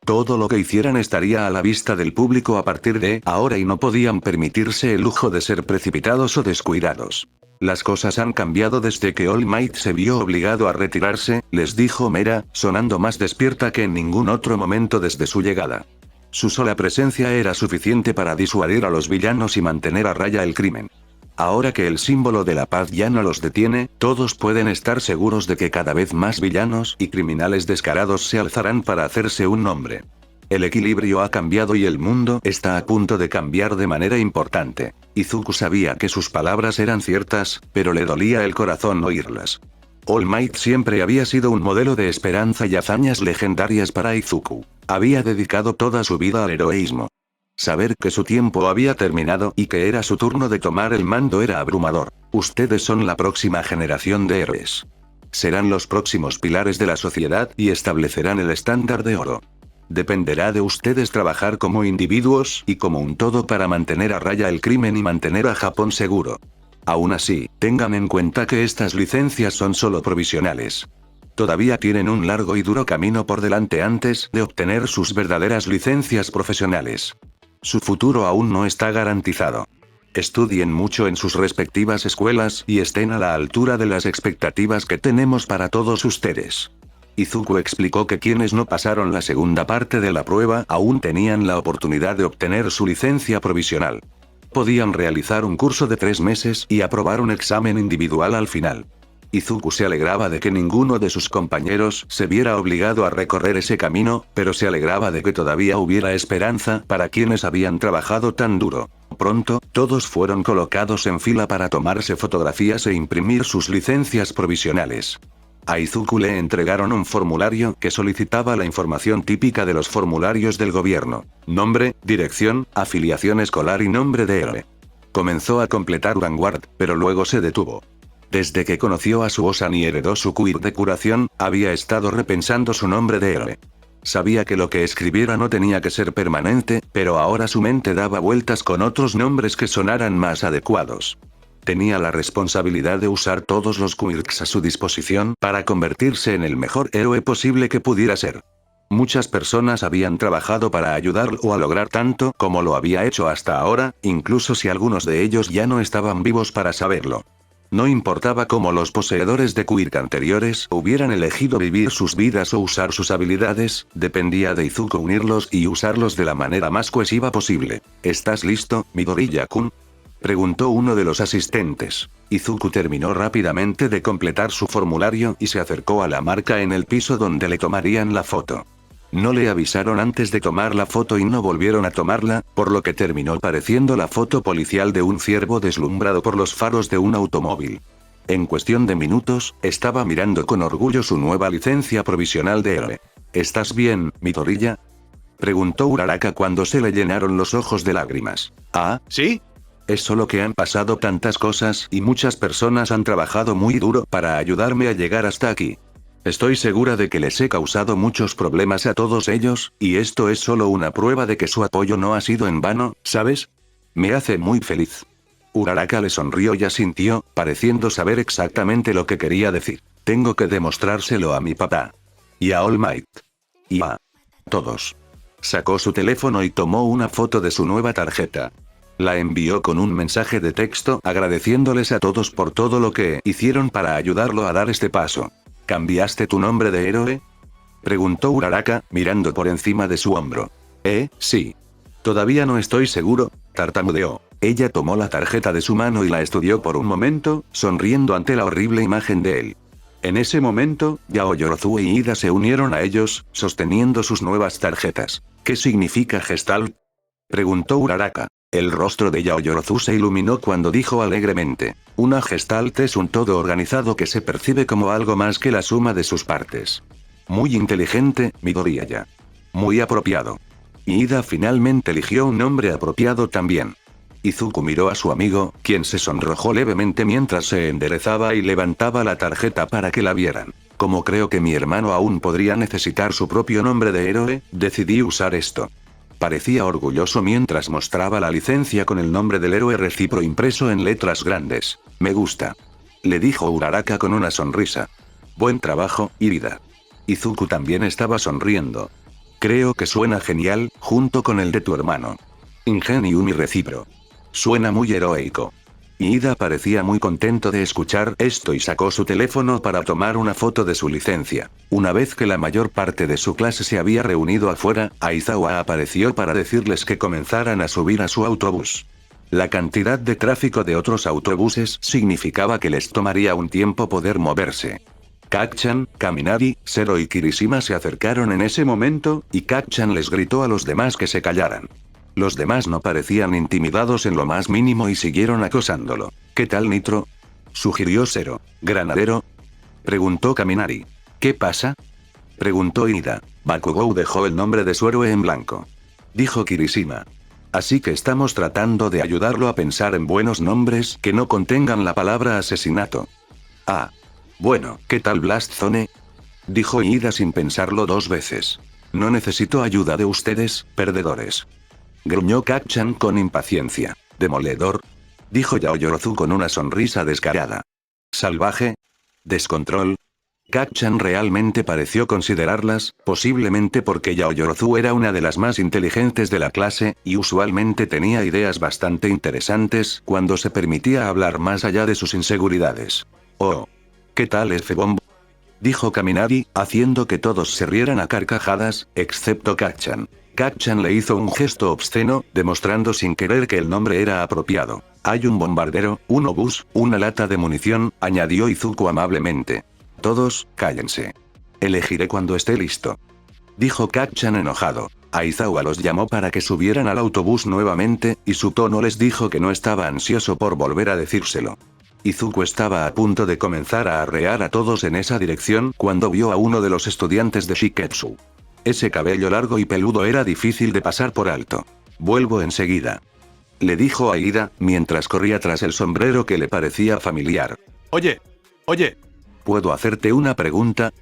Todo lo que hicieran estaría a la vista del público a partir de ahora y no podían permitirse el lujo de ser precipitados o descuidados. Las cosas han cambiado desde que All Might se vio obligado a retirarse, les dijo Mera, sonando más despierta que en ningún otro momento desde su llegada. Su sola presencia era suficiente para disuadir a los villanos y mantener a raya el crimen. Ahora que el símbolo de la paz ya no los detiene, todos pueden estar seguros de que cada vez más villanos y criminales descarados se alzarán para hacerse un nombre. El equilibrio ha cambiado y el mundo está a punto de cambiar de manera importante. Izuku sabía que sus palabras eran ciertas, pero le dolía el corazón oírlas. All Might siempre había sido un modelo de esperanza y hazañas legendarias para Izuku. Había dedicado toda su vida al heroísmo. Saber que su tiempo había terminado y que era su turno de tomar el mando era abrumador. Ustedes son la próxima generación de héroes. Serán los próximos pilares de la sociedad y establecerán el estándar de oro. Dependerá de ustedes trabajar como individuos y como un todo para mantener a raya el crimen y mantener a Japón seguro. Aún así, tengan en cuenta que estas licencias son solo provisionales. Todavía tienen un largo y duro camino por delante antes de obtener sus verdaderas licencias profesionales. Su futuro aún no está garantizado. Estudien mucho en sus respectivas escuelas y estén a la altura de las expectativas que tenemos para todos ustedes. Izuku explicó que quienes no pasaron la segunda parte de la prueba aún tenían la oportunidad de obtener su licencia provisional. Podían realizar un curso de 3 meses y aprobar un examen individual al final. Izuku se alegraba de que ninguno de sus compañeros se viera obligado a recorrer ese camino, pero se alegraba de que todavía hubiera esperanza para quienes habían trabajado tan duro. Pronto, todos fueron colocados en fila para tomarse fotografías e imprimir sus licencias provisionales. A Izuku le entregaron un formulario que solicitaba la información típica de los formularios del gobierno: nombre, dirección, afiliación escolar y nombre de héroe. Comenzó a completar Vanguard, pero luego se detuvo. Desde que conoció a Suosan y heredó su quirk de curación, había estado repensando su nombre de héroe. Sabía que lo que escribiera no tenía que ser permanente, pero ahora su mente daba vueltas con otros nombres que sonaran más adecuados. Tenía la responsabilidad de usar todos los quirks a su disposición para convertirse en el mejor héroe posible que pudiera ser. Muchas personas habían trabajado para ayudarlo a lograr tanto como lo había hecho hasta ahora, incluso si algunos de ellos ya no estaban vivos para saberlo. No importaba cómo los poseedores de quirk anteriores hubieran elegido vivir sus vidas o usar sus habilidades, dependía de Izuku unirlos y usarlos de la manera más cohesiva posible. ¿Estás listo, Midoriya-kun?, preguntó uno de los asistentes. Izuku terminó rápidamente de completar su formulario y se acercó a la marca en el piso donde le tomarían la foto. No le avisaron antes de tomar la foto y no volvieron a tomarla, por lo que terminó pareciendo la foto policial de un ciervo deslumbrado por los faros de un automóvil. En cuestión de minutos, estaba mirando con orgullo su nueva licencia provisional de héroe. ¿Estás bien, Midoriya?, preguntó Uraraka cuando se le llenaron los ojos de lágrimas. ¿Ah, sí? Es solo que han pasado tantas cosas y muchas personas han trabajado muy duro para ayudarme a llegar hasta aquí. Estoy segura de que les he causado muchos problemas a todos ellos, y esto es solo una prueba de que su apoyo no ha sido en vano, ¿sabes? Me hace muy feliz. Uraraka le sonrió y asintió, pareciendo saber exactamente lo que quería decir. Tengo que demostrárselo a mi papá. Y a All Might. Y a todos. Sacó su teléfono y tomó una foto de su nueva tarjeta. La envió con un mensaje de texto agradeciéndoles a todos por todo lo que hicieron para ayudarlo a dar este paso. ¿Cambiaste tu nombre de héroe?, preguntó Uraraka, mirando por encima de su hombro. Sí. Todavía no estoy seguro, tartamudeó. Ella tomó la tarjeta de su mano y la estudió por un momento, sonriendo ante la horrible imagen de él. En ese momento, Yaoyorozu y Ida se unieron a ellos, sosteniendo sus nuevas tarjetas. ¿Qué significa Gestalt?, preguntó Uraraka. El rostro de Yaoyorozu se iluminó cuando dijo alegremente: una Gestalt es un todo organizado que se percibe como algo más que la suma de sus partes. Muy inteligente, Midoriya. Muy apropiado. Ida finalmente eligió un nombre apropiado también. Izuku miró a su amigo, quien se sonrojó levemente mientras se enderezaba y levantaba la tarjeta para que la vieran. Como creo que mi hermano aún podría necesitar su propio nombre de héroe, decidí usar esto. Parecía orgulloso mientras mostraba la licencia con el nombre del héroe recipro impreso en letras grandes. Me gusta, le dijo Uraraka con una sonrisa. Buen trabajo, Ida. Izuku también estaba sonriendo. Creo que suena genial, junto con el de tu hermano. Ingenium y recipro. Suena muy heroico. Ida parecía muy contento de escuchar esto y sacó su teléfono para tomar una foto de su licencia. Una vez que la mayor parte de su clase se había reunido afuera, Aizawa apareció para decirles que comenzaran a subir a su autobús. La cantidad de tráfico de otros autobuses significaba que les tomaría un tiempo poder moverse. Kacchan, Kaminari, Zero y Kirishima se acercaron en ese momento, y Kacchan les gritó a los demás que se callaran. Los demás no parecían intimidados en lo más mínimo y siguieron acosándolo. ¿Qué tal, Nitro?, sugirió Zero. ¿Granadero?, preguntó Kaminari. ¿Qué pasa?, preguntó Ida. Bakugou dejó el nombre de su héroe en blanco. Dijo Kirishima. Así que estamos tratando de ayudarlo a pensar en buenos nombres que no contengan la palabra asesinato. Ah. Bueno, ¿qué tal Blast Zone?, dijo Ida sin pensarlo dos veces. No necesito ayuda de ustedes, perdedores. Gruñó Kacchan con impaciencia. ¿Demoledor?, dijo Yaoyorozu con una sonrisa descarada. ¿Salvaje? ¿Descontrol? Kacchan realmente pareció considerarlas, posiblemente porque Yaoyorozu era una de las más inteligentes de la clase, y usualmente tenía ideas bastante interesantes cuando se permitía hablar más allá de sus inseguridades. Oh. ¿Qué tal F-Bomb?, dijo Kaminari, haciendo que todos se rieran a carcajadas, excepto Kacchan. Kacchan le hizo un gesto obsceno, demostrando sin querer que el nombre era apropiado. Hay un bombardero, un obús, una lata de munición, añadió Izuku amablemente. Todos, cállense. Elegiré cuando esté listo, dijo Kacchan enojado. Aizawa los llamó para que subieran al autobús nuevamente, y su tono les dijo que no estaba ansioso por volver a decírselo. Izuku estaba a punto de comenzar a arrear a todos en esa dirección cuando vio a uno de los estudiantes de Shiketsu. Ese cabello largo y peludo era difícil de pasar por alto. Vuelvo enseguida, le dijo a Ida, mientras corría tras el sombrero que le parecía familiar. Oye. ¿Puedo hacerte una pregunta?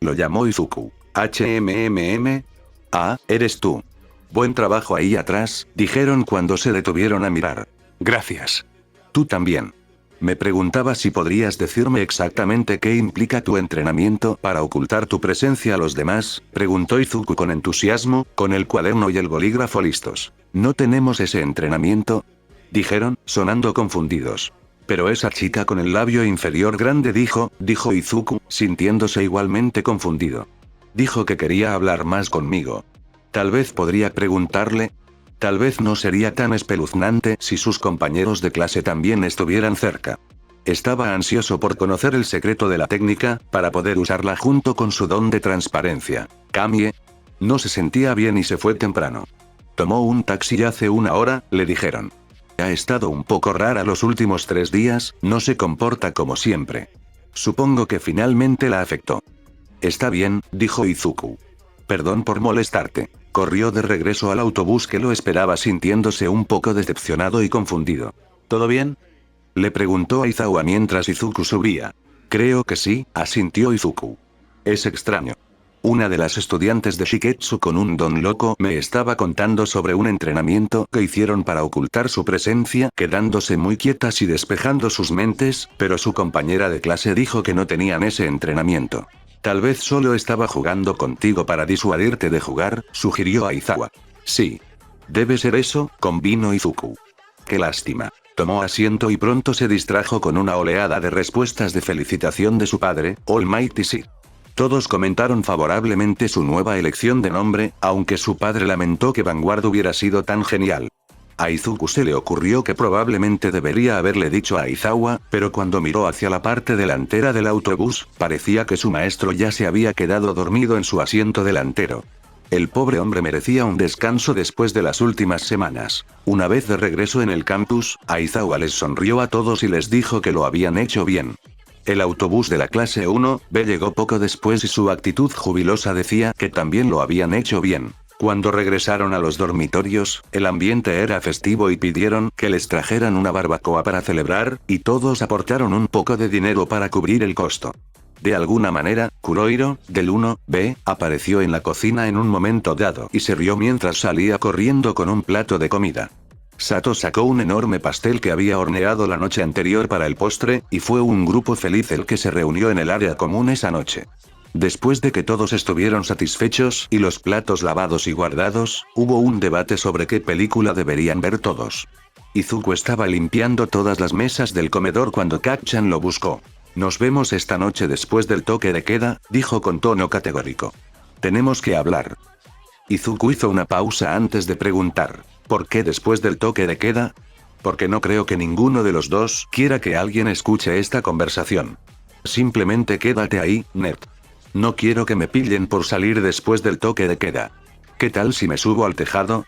Lo llamó Izuku. HMMM. Ah, eres tú. Buen trabajo ahí atrás, dijeron cuando se detuvieron a mirar. Gracias. Tú también. Me preguntaba si podrías decirme exactamente qué implica tu entrenamiento para ocultar tu presencia a los demás, preguntó Izuku con entusiasmo, con el cuaderno y el bolígrafo listos. No tenemos ese entrenamiento, dijeron, sonando confundidos. Pero esa chica con el labio inferior grande dijo Izuku, sintiéndose igualmente confundido. Dijo que quería hablar más conmigo. Tal vez podría preguntarle. Tal vez no sería tan espeluznante si sus compañeros de clase también estuvieran cerca. Estaba ansioso por conocer el secreto de la técnica, para poder usarla junto con su don de transparencia. Kamie. No se sentía bien y se fue temprano. Tomó un taxi hace una hora, le dijeron. Ha estado un poco rara los últimos 3 días, no se comporta como siempre. Supongo que finalmente la afectó. Está bien, dijo Izuku. Perdón por molestarte. Corrió de regreso al autobús que lo esperaba sintiéndose un poco decepcionado y confundido. ¿Todo bien?, le preguntó a Aizawa mientras Izuku subía. Creo que sí, asintió Izuku. Es extraño. Una de las estudiantes de Shiketsu con un don loco me estaba contando sobre un entrenamiento que hicieron para ocultar su presencia, quedándose muy quietas y despejando sus mentes, pero su compañera de clase dijo que no tenían ese entrenamiento. Tal vez solo estaba jugando contigo para disuadirte de jugar, sugirió Aizawa. Sí. Debe ser eso, convino Izuku. Qué lástima. Tomó asiento y pronto se distrajo con una oleada de respuestas de felicitación de su padre, Almighty Sith. Todos comentaron favorablemente su nueva elección de nombre, aunque su padre lamentó que Vanguard hubiera sido tan genial. A Izuku se le ocurrió que probablemente debería haberle dicho a Aizawa, pero cuando miró hacia la parte delantera del autobús, parecía que su maestro ya se había quedado dormido en su asiento delantero. El pobre hombre merecía un descanso después de las últimas semanas. Una vez de regreso en el campus, Aizawa les sonrió a todos y les dijo que lo habían hecho bien. El autobús de la clase 1B llegó poco después y su actitud jubilosa decía que también lo habían hecho bien. Cuando regresaron a los dormitorios, el ambiente era festivo y pidieron que les trajeran una barbacoa para celebrar, y todos aportaron un poco de dinero para cubrir el costo. De alguna manera, Kurohiro, del 1B, apareció en la cocina en un momento dado y se rió mientras salía corriendo con un plato de comida. Sato sacó un enorme pastel que había horneado la noche anterior para el postre, y fue un grupo feliz el que se reunió en el área común esa noche. Después de que todos estuvieron satisfechos y los platos lavados y guardados, hubo un debate sobre qué película deberían ver todos. Izuku estaba limpiando todas las mesas del comedor cuando Kacchan lo buscó. Nos vemos esta noche después del toque de queda, dijo con tono categórico. Tenemos que hablar. Izuku hizo una pausa antes de preguntar. ¿Por qué después del toque de queda? Porque no creo que ninguno de los dos quiera que alguien escuche esta conversación. Simplemente quédate ahí, Ned. No quiero que me pillen por salir después del toque de queda. ¿Qué tal si me subo al tejado?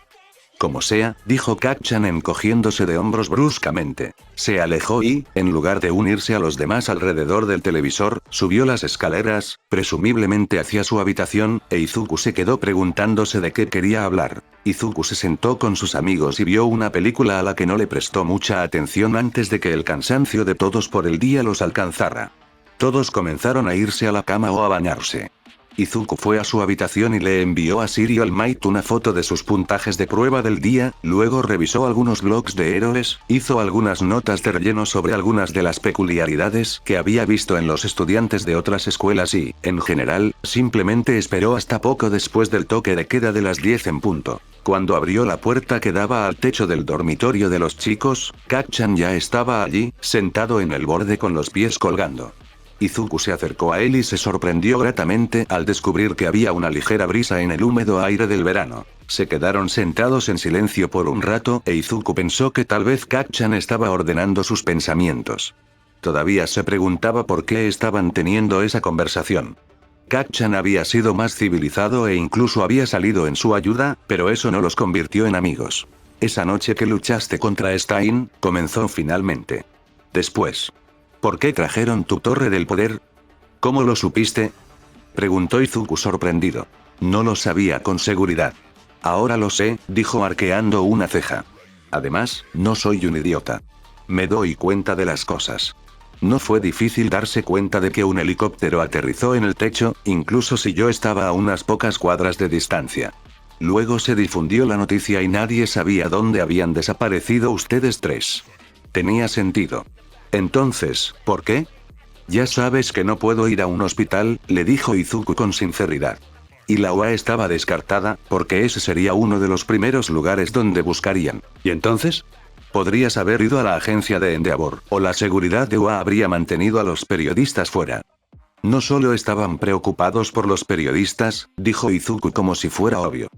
Como sea, dijo Kacchan encogiéndose de hombros bruscamente. Se alejó y, en lugar de unirse a los demás alrededor del televisor, subió las escaleras, presumiblemente hacia su habitación, e Izuku se quedó preguntándose de qué quería hablar. Izuku se sentó con sus amigos y vio una película a la que no le prestó mucha atención antes de que el cansancio de todos por el día los alcanzara. Todos comenzaron a irse a la cama o a bañarse. Izuku fue a su habitación y le envió a Serial Might una foto de sus puntajes de prueba del día, luego revisó algunos blogs de héroes, hizo algunas notas de relleno sobre algunas de las peculiaridades que había visto en los estudiantes de otras escuelas y, en general, simplemente esperó hasta poco después del toque de queda de las 10 en punto. Cuando abrió la puerta que daba al techo del dormitorio de los chicos, Kacchan ya estaba allí, sentado en el borde con los pies colgando. Izuku se acercó a él y se sorprendió gratamente al descubrir que había una ligera brisa en el húmedo aire del verano. Se quedaron sentados en silencio por un rato e Izuku pensó que tal vez Kacchan estaba ordenando sus pensamientos. Todavía se preguntaba por qué estaban teniendo esa conversación. Kacchan había sido más civilizado e incluso había salido en su ayuda, pero eso no los convirtió en amigos. Esa noche que luchaste contra Stein, comenzó finalmente. Después. ¿Por qué trajeron tu torre del poder? ¿Cómo lo supiste? Preguntó Izuku sorprendido. No lo sabía con seguridad. Ahora lo sé, dijo arqueando una ceja. Además, no soy un idiota. Me doy cuenta de las cosas. No fue difícil darse cuenta de que un helicóptero aterrizó en el techo, incluso si yo estaba a unas pocas cuadras de distancia. Luego se difundió la noticia y nadie sabía dónde habían desaparecido ustedes tres. Tenía sentido. Entonces, ¿por qué? Ya sabes que no puedo ir a un hospital, le dijo Izuku con sinceridad. Y la UA estaba descartada, porque ese sería uno de los primeros lugares donde buscarían. ¿Y entonces? Podrías haber ido a la agencia de Endeavor, o la seguridad de UA habría mantenido a los periodistas fuera. No solo estaban preocupados por los periodistas, dijo Izuku como si fuera obvio.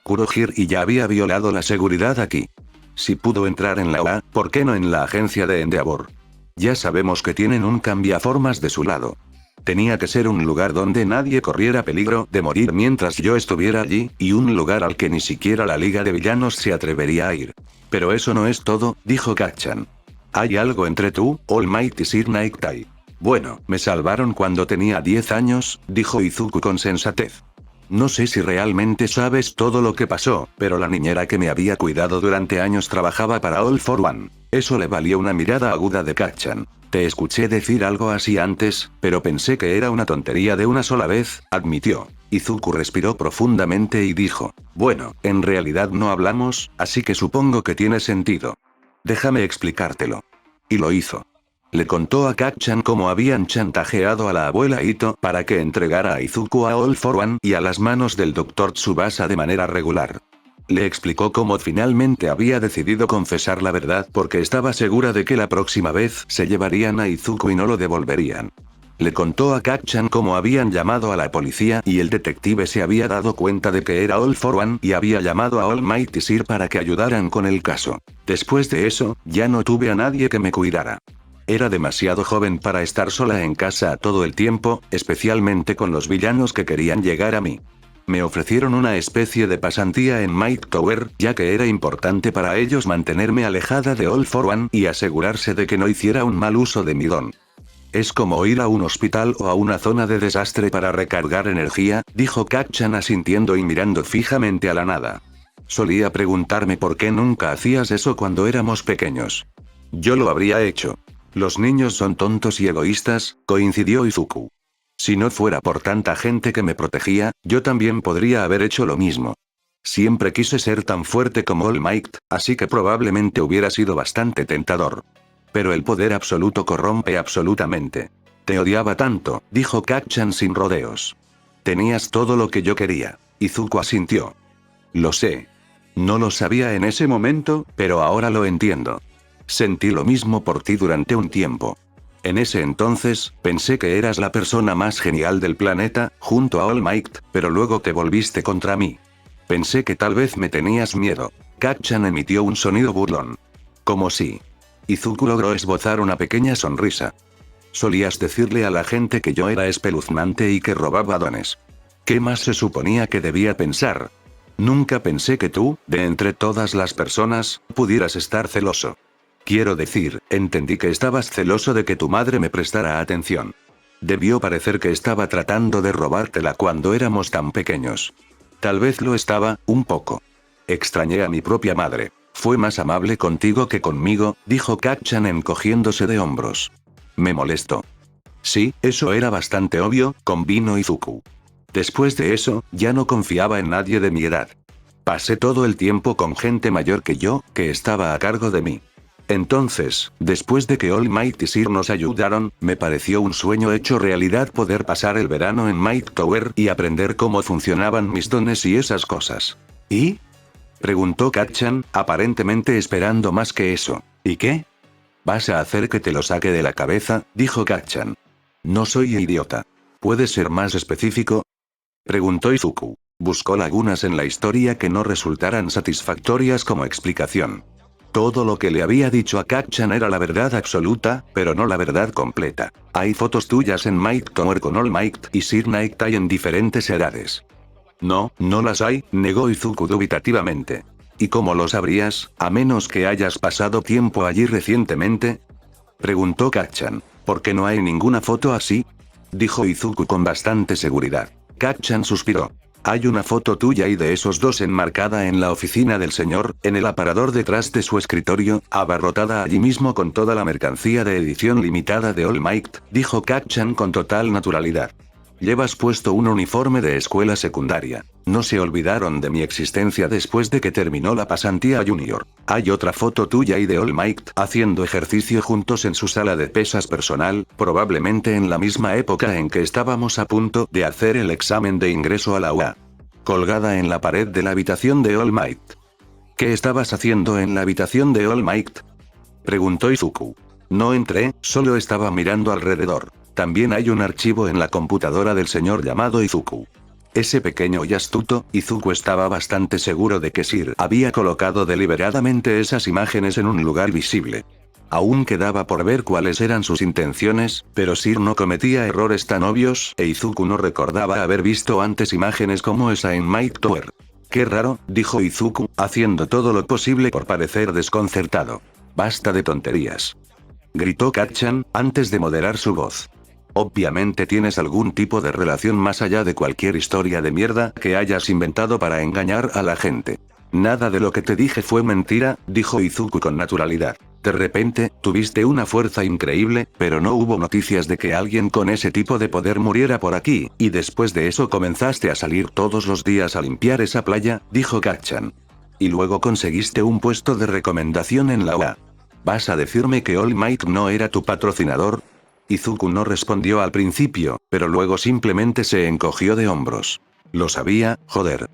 Kurohige ya había violado la seguridad aquí. Si pudo entrar en la UA, ¿por qué no en la agencia de Endeavor? Ya sabemos que tienen un cambiaformas de su lado. Tenía que ser un lugar donde nadie corriera peligro de morir mientras yo estuviera allí, y un lugar al que ni siquiera la Liga de Villanos se atrevería a ir. Pero eso no es todo, dijo Kacchan. Hay algo entre tú, All Might y Sir Nighteye. Bueno, me salvaron cuando tenía 10 años, dijo Izuku con sensatez. No sé si realmente sabes todo lo que pasó, pero la niñera que me había cuidado durante años trabajaba para All for One. Eso le valió una mirada aguda de Kacchan. Te escuché decir algo así antes, pero pensé que era una tontería de una sola vez, admitió. Izuku respiró profundamente y dijo, bueno, en realidad no hablamos, así que supongo que tiene sentido. Déjame explicártelo. Y lo hizo. Le contó a Kacchan cómo habían chantajeado a la abuela Ito para que entregara a Izuku a All for One y a las manos del Dr. Tsubasa de manera regular. Le explicó cómo finalmente había decidido confesar la verdad porque estaba segura de que la próxima vez se llevarían a Izuku y no lo devolverían. Le contó a Kacchan cómo habían llamado a la policía y el detective se había dado cuenta de que era All for One y había llamado a All Might y Sir para que ayudaran con el caso. Después de eso, ya no tuve a nadie que me cuidara. Era demasiado joven para estar sola en casa todo el tiempo, especialmente con los villanos que querían llegar a mí. Me ofrecieron una especie de pasantía en Might Tower, ya que era importante para ellos mantenerme alejada de All for One y asegurarse de que no hiciera un mal uso de mi don. Es como ir a un hospital o a una zona de desastre para recargar energía, dijo Kacchan asintiendo y mirando fijamente a la nada. Solía preguntarme por qué nunca hacías eso cuando éramos pequeños. Yo lo habría hecho. Los niños son tontos y egoístas, coincidió Izuku. Si no fuera por tanta gente que me protegía, yo también podría haber hecho lo mismo. Siempre quise ser tan fuerte como All Might, así que probablemente hubiera sido bastante tentador. Pero el poder absoluto corrompe absolutamente. Te odiaba tanto, dijo Kacchan sin rodeos. Tenías todo lo que yo quería. Izuku asintió. Lo sé. No lo sabía en ese momento, pero ahora lo entiendo. Sentí lo mismo por ti durante un tiempo. En ese entonces, pensé que eras la persona más genial del planeta, junto a All Might, pero luego te volviste contra mí. Pensé que tal vez me tenías miedo. Kacchan emitió un sonido burlón. Como si. Izuku logró esbozar una pequeña sonrisa. Solías decirle a la gente que yo era espeluznante y que robaba dones. ¿Qué más se suponía que debía pensar? Nunca pensé que tú, de entre todas las personas, pudieras estar celoso. Quiero decir, entendí que estabas celoso de que tu madre me prestara atención. Debió parecer que estaba tratando de robártela cuando éramos tan pequeños. Tal vez lo estaba, un poco. Extrañé a mi propia madre. Fue más amable contigo que conmigo, dijo Kacchan encogiéndose de hombros. Me molestó. Sí, eso era bastante obvio, convino Izuku. Después de eso, ya no confiaba en nadie de mi edad. Pasé todo el tiempo con gente mayor que yo, que estaba a cargo de mí. Entonces, después de que All Might y Sir nos ayudaron, me pareció un sueño hecho realidad poder pasar el verano en Might Tower y aprender cómo funcionaban mis dones y esas cosas. ¿Y? Preguntó Kacchan, aparentemente esperando más que eso. ¿Y qué? ¿Vas a hacer que te lo saque de la cabeza?, dijo Kacchan. No soy idiota. ¿Puedes ser más específico?, preguntó Izuku. Buscó lagunas en la historia que no resultaran satisfactorias como explicación. Todo lo que le había dicho a Kacchan era la verdad absoluta, pero no la verdad completa. Hay fotos tuyas en Might Tower con All Might y Sir Nighteye en diferentes edades. No, no las hay, negó Izuku dubitativamente. ¿Y cómo lo sabrías, a menos que hayas pasado tiempo allí recientemente?, preguntó Kacchan. ¿Por qué no hay ninguna foto así? Dijo Izuku con bastante seguridad. Kacchan suspiró. Hay una foto tuya y de esos dos enmarcada en la oficina del señor, en el aparador detrás de su escritorio, abarrotada allí mismo con toda la mercancía de edición limitada de All Might, dijo Kacchan con total naturalidad. Llevas puesto un uniforme de escuela secundaria. No se olvidaron de mi existencia después de que terminó la pasantía junior. Hay otra foto tuya y de All Might haciendo ejercicio juntos en su sala de pesas personal, probablemente en la misma época en que estábamos a punto de hacer el examen de ingreso a la UA. Colgada en la pared de la habitación de All Might. ¿Qué estabas haciendo en la habitación de All Might? Preguntó Izuku. No entré, solo estaba mirando alrededor. También hay un archivo en la computadora del señor llamado Izuku. Ese pequeño y astuto, Izuku estaba bastante seguro de que Sir había colocado deliberadamente esas imágenes en un lugar visible. Aún quedaba por ver cuáles eran sus intenciones, pero Sir no cometía errores tan obvios, e Izuku no recordaba haber visto antes imágenes como esa en Might Tower. Qué raro, dijo Izuku, haciendo todo lo posible por parecer desconcertado. Basta de tonterías. Gritó Kacchan, antes de moderar su voz. Obviamente tienes algún tipo de relación más allá de cualquier historia de mierda que hayas inventado para engañar a la gente. Nada de lo que te dije fue mentira, dijo Izuku con naturalidad. De repente, tuviste una fuerza increíble, pero no hubo noticias de que alguien con ese tipo de poder muriera por aquí, y después de eso comenzaste a salir todos los días a limpiar esa playa, dijo Kacchan. Y luego conseguiste un puesto de recomendación en la UA. ¿Vas a decirme que All Might no era tu patrocinador? Izuku no respondió al principio, pero luego simplemente se encogió de hombros. Lo sabía, joder.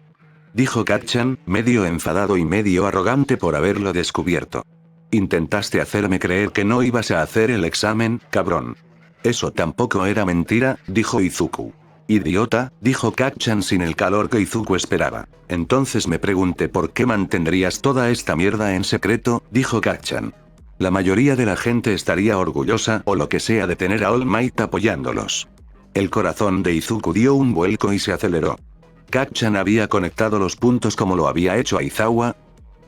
Dijo Kacchan, medio enfadado y medio arrogante por haberlo descubierto. Intentaste hacerme creer que no ibas a hacer el examen, cabrón. Eso tampoco era mentira, dijo Izuku. Idiota, dijo Kacchan sin el calor que Izuku esperaba. Entonces me pregunté por qué mantendrías toda esta mierda en secreto, dijo Kacchan. La mayoría de la gente estaría orgullosa o lo que sea de tener a All Might apoyándolos. El corazón de Izuku dio un vuelco y se aceleró. Kacchan había conectado los puntos como lo había hecho Aizawa.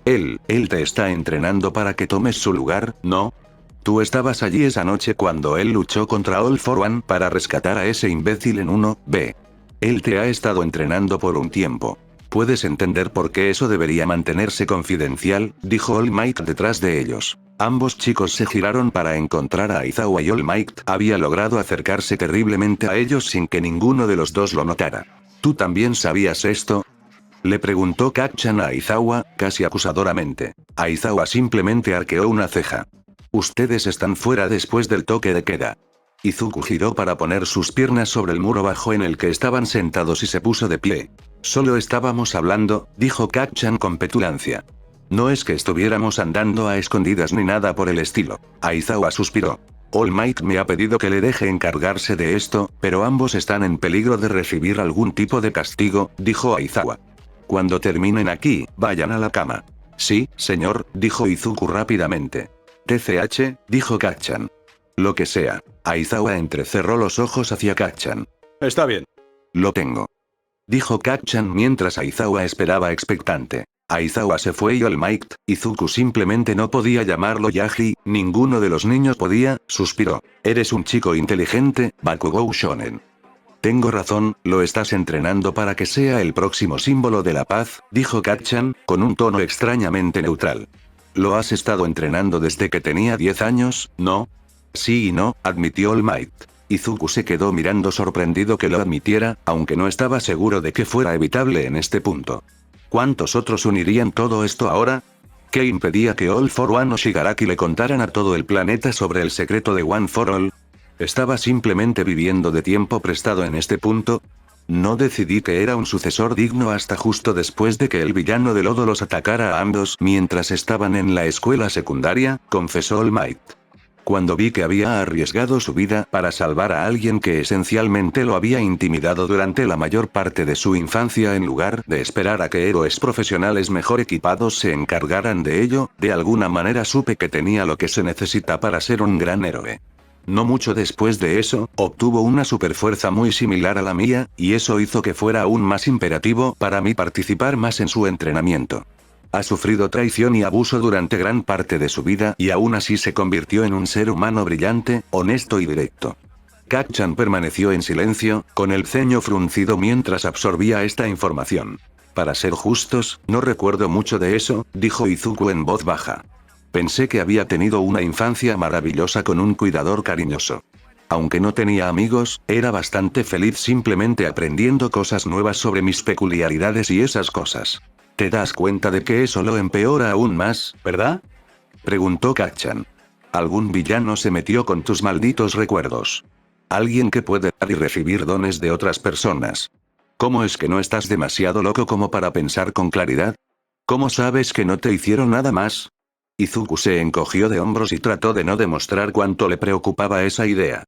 Él te está entrenando para que tomes su lugar, ¿no? Tú estabas allí esa noche cuando él luchó contra All for One para rescatar a ese imbécil en 1B. Él te ha estado entrenando por un tiempo. Puedes entender por qué eso debería mantenerse confidencial, dijo All Might detrás de ellos. Ambos chicos se giraron para encontrar a Aizawa y All Might había logrado acercarse terriblemente a ellos sin que ninguno de los dos lo notara. ¿Tú también sabías esto? Le preguntó Kacchan a Aizawa, casi acusadoramente. Aizawa simplemente arqueó una ceja. Ustedes están fuera después del toque de queda. Izuku giró para poner sus piernas sobre el muro bajo en el que estaban sentados y se puso de pie. Solo estábamos hablando, dijo Kacchan con petulancia. No es que estuviéramos andando a escondidas ni nada por el estilo. Aizawa suspiró. All Might me ha pedido que le deje encargarse de esto, pero ambos están en peligro de recibir algún tipo de castigo, dijo Aizawa. Cuando terminen aquí, vayan a la cama. Sí, señor, dijo Izuku rápidamente. TCH, dijo Kacchan. Lo que sea. Aizawa entrecerró los ojos hacia Kacchan. Está bien. Lo tengo. Dijo Kacchan mientras Aizawa esperaba expectante. Aizawa se fue y All Might, Izuku simplemente no podía llamarlo Yagi, ninguno de los niños podía, suspiró. Eres un chico inteligente, Bakugou Shonen. Tengo razón, lo estás entrenando para que sea el próximo símbolo de la paz, dijo Kacchan, con un tono extrañamente neutral. Lo has estado entrenando desde que tenía 10 años, ¿no? Sí y no, admitió All Might. Izuku se quedó mirando sorprendido que lo admitiera, aunque no estaba seguro de que fuera evitable en este punto. ¿Cuántos otros unirían todo esto ahora? ¿Qué impedía que All for One o Shigaraki le contaran a todo el planeta sobre el secreto de One for All? ¿Estaba simplemente viviendo de tiempo prestado en este punto? No decidí que era un sucesor digno hasta justo después de que el villano de lodo los atacara a ambos mientras estaban en la escuela secundaria, confesó All Might. Cuando vi que había arriesgado su vida para salvar a alguien que esencialmente lo había intimidado durante la mayor parte de su infancia en lugar de esperar a que héroes profesionales mejor equipados se encargaran de ello, de alguna manera supe que tenía lo que se necesita para ser un gran héroe. No mucho después de eso, obtuvo una superfuerza muy similar a la mía, y eso hizo que fuera aún más imperativo para mí participar más en su entrenamiento. Ha sufrido traición y abuso durante gran parte de su vida y aún así se convirtió en un ser humano brillante, honesto y directo. Kacchan permaneció en silencio, con el ceño fruncido mientras absorbía esta información. Para ser justos, no recuerdo mucho de eso, dijo Izuku en voz baja. Pensé que había tenido una infancia maravillosa con un cuidador cariñoso. Aunque no tenía amigos, era bastante feliz simplemente aprendiendo cosas nuevas sobre mis peculiaridades y esas cosas. ¿Te das cuenta de que eso lo empeora aún más, verdad? Preguntó Kacchan. Algún villano se metió con tus malditos recuerdos. Alguien que puede dar y recibir dones de otras personas. ¿Cómo es que no estás demasiado loco como para pensar con claridad? ¿Cómo sabes que no te hicieron nada más? Izuku se encogió de hombros y trató de no demostrar cuánto le preocupaba esa idea.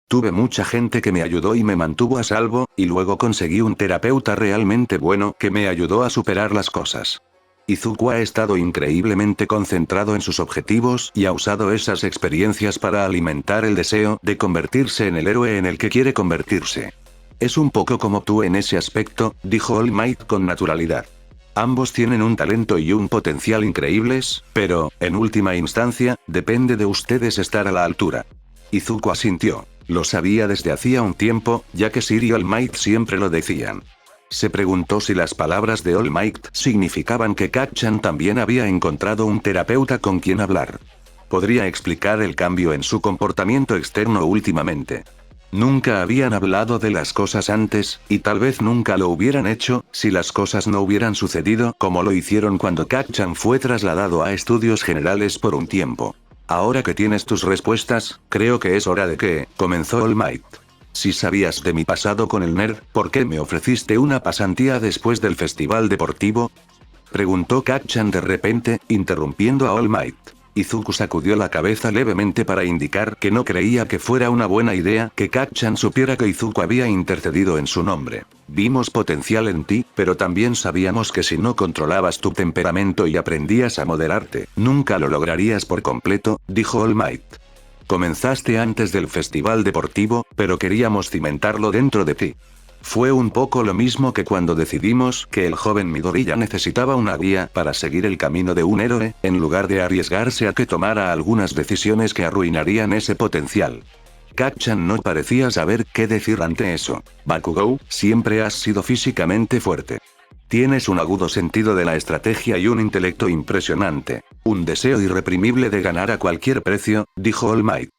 Tuve mucha gente que me ayudó y me mantuvo a salvo, y luego conseguí un terapeuta realmente bueno que me ayudó a superar las cosas. Izuku ha estado increíblemente concentrado en sus objetivos y ha usado esas experiencias para alimentar el deseo de convertirse en el héroe en el que quiere convertirse. Es un poco como tú en ese aspecto, dijo All Might con naturalidad. Ambos tienen un talento y un potencial increíbles, pero, en última instancia, depende de ustedes estar a la altura. Izuku asintió. Lo sabía desde hacía un tiempo, ya que Sir y All Might siempre lo decían. Se preguntó si las palabras de All Might significaban que Kacchan también había encontrado un terapeuta con quien hablar. Podría explicar el cambio en su comportamiento externo últimamente. Nunca habían hablado de las cosas antes, y tal vez nunca lo hubieran hecho, si las cosas no hubieran sucedido como lo hicieron cuando Kacchan fue trasladado a estudios generales por un tiempo. Ahora que tienes tus respuestas, creo que es hora de que, comenzó All Might. Si sabías de mi pasado con el nerd, ¿por qué me ofreciste una pasantía después del festival deportivo? Preguntó Kacchan de repente, interrumpiendo a All Might. Izuku sacudió la cabeza levemente para indicar que no creía que fuera una buena idea que Kacchan supiera que Izuku había intercedido en su nombre. Vimos potencial en ti, pero también sabíamos que si no controlabas tu temperamento y aprendías a moderarte, nunca lo lograrías por completo, dijo All Might. Comenzaste antes del festival deportivo, pero queríamos cimentarlo dentro de ti. Fue un poco lo mismo que cuando decidimos que el joven Midoriya necesitaba una guía para seguir el camino de un héroe, en lugar de arriesgarse a que tomara algunas decisiones que arruinarían ese potencial. Kacchan no parecía saber qué decir ante eso. Bakugou, siempre has sido físicamente fuerte. Tienes un agudo sentido de la estrategia y un intelecto impresionante. Un deseo irreprimible de ganar a cualquier precio, dijo All Might.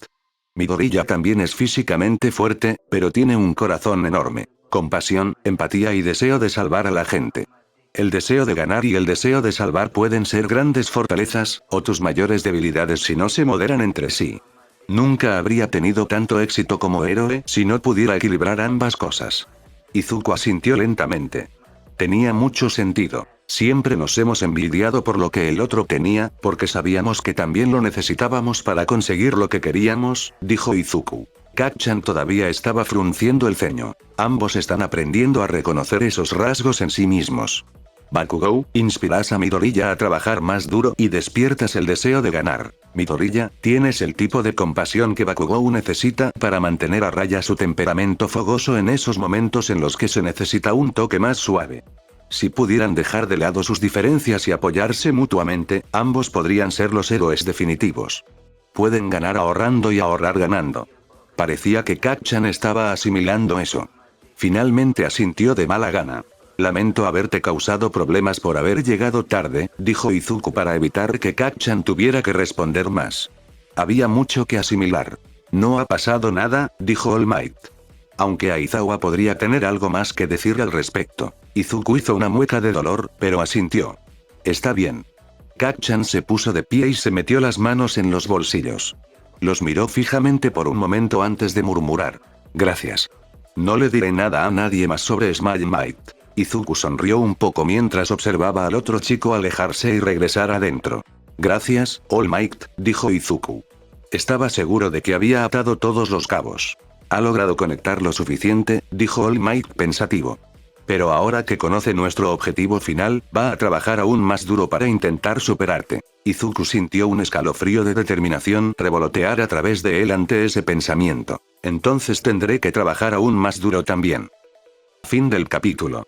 Midoriya también es físicamente fuerte, pero tiene un corazón enorme. Compasión, empatía y deseo de salvar a la gente. El deseo de ganar y el deseo de salvar pueden ser grandes fortalezas, o tus mayores debilidades si no se moderan entre sí. Nunca habría tenido tanto éxito como héroe si no pudiera equilibrar ambas cosas. Izuku asintió lentamente. Tenía mucho sentido. Siempre nos hemos envidiado por lo que el otro tenía, porque sabíamos que también lo necesitábamos para conseguir lo que queríamos, dijo Izuku. Kacchan todavía estaba frunciendo el ceño. Ambos están aprendiendo a reconocer esos rasgos en sí mismos. Bakugou, inspiras a Midoriya a trabajar más duro y despiertas el deseo de ganar. Midoriya, tienes el tipo de compasión que Bakugou necesita para mantener a raya su temperamento fogoso en esos momentos en los que se necesita un toque más suave. Si pudieran dejar de lado sus diferencias y apoyarse mutuamente, ambos podrían ser los héroes definitivos. Pueden ganar ahorrando y ahorrar ganando. Parecía que Kacchan estaba asimilando eso. Finalmente asintió de mala gana. Lamento haberte causado problemas por haber llegado tarde, dijo Izuku para evitar que Kacchan tuviera que responder más. Había mucho que asimilar. No ha pasado nada, dijo All Might. Aunque Aizawa podría tener algo más que decir al respecto. Izuku hizo una mueca de dolor, pero asintió. Está bien. Kacchan se puso de pie y se metió las manos en los bolsillos. Los miró fijamente por un momento antes de murmurar. Gracias. No le diré nada a nadie más sobre Smile Might. Izuku sonrió un poco mientras observaba al otro chico alejarse y regresar adentro. Gracias, All Might, dijo Izuku. Estaba seguro de que había atado todos los cabos. Ha logrado conectar lo suficiente, dijo All Might pensativo. Pero ahora que conoce nuestro objetivo final, va a trabajar aún más duro para intentar superarte. Izuku sintió un escalofrío de determinación revolotear a través de él ante ese pensamiento. Entonces tendré que trabajar aún más duro también. Fin del capítulo.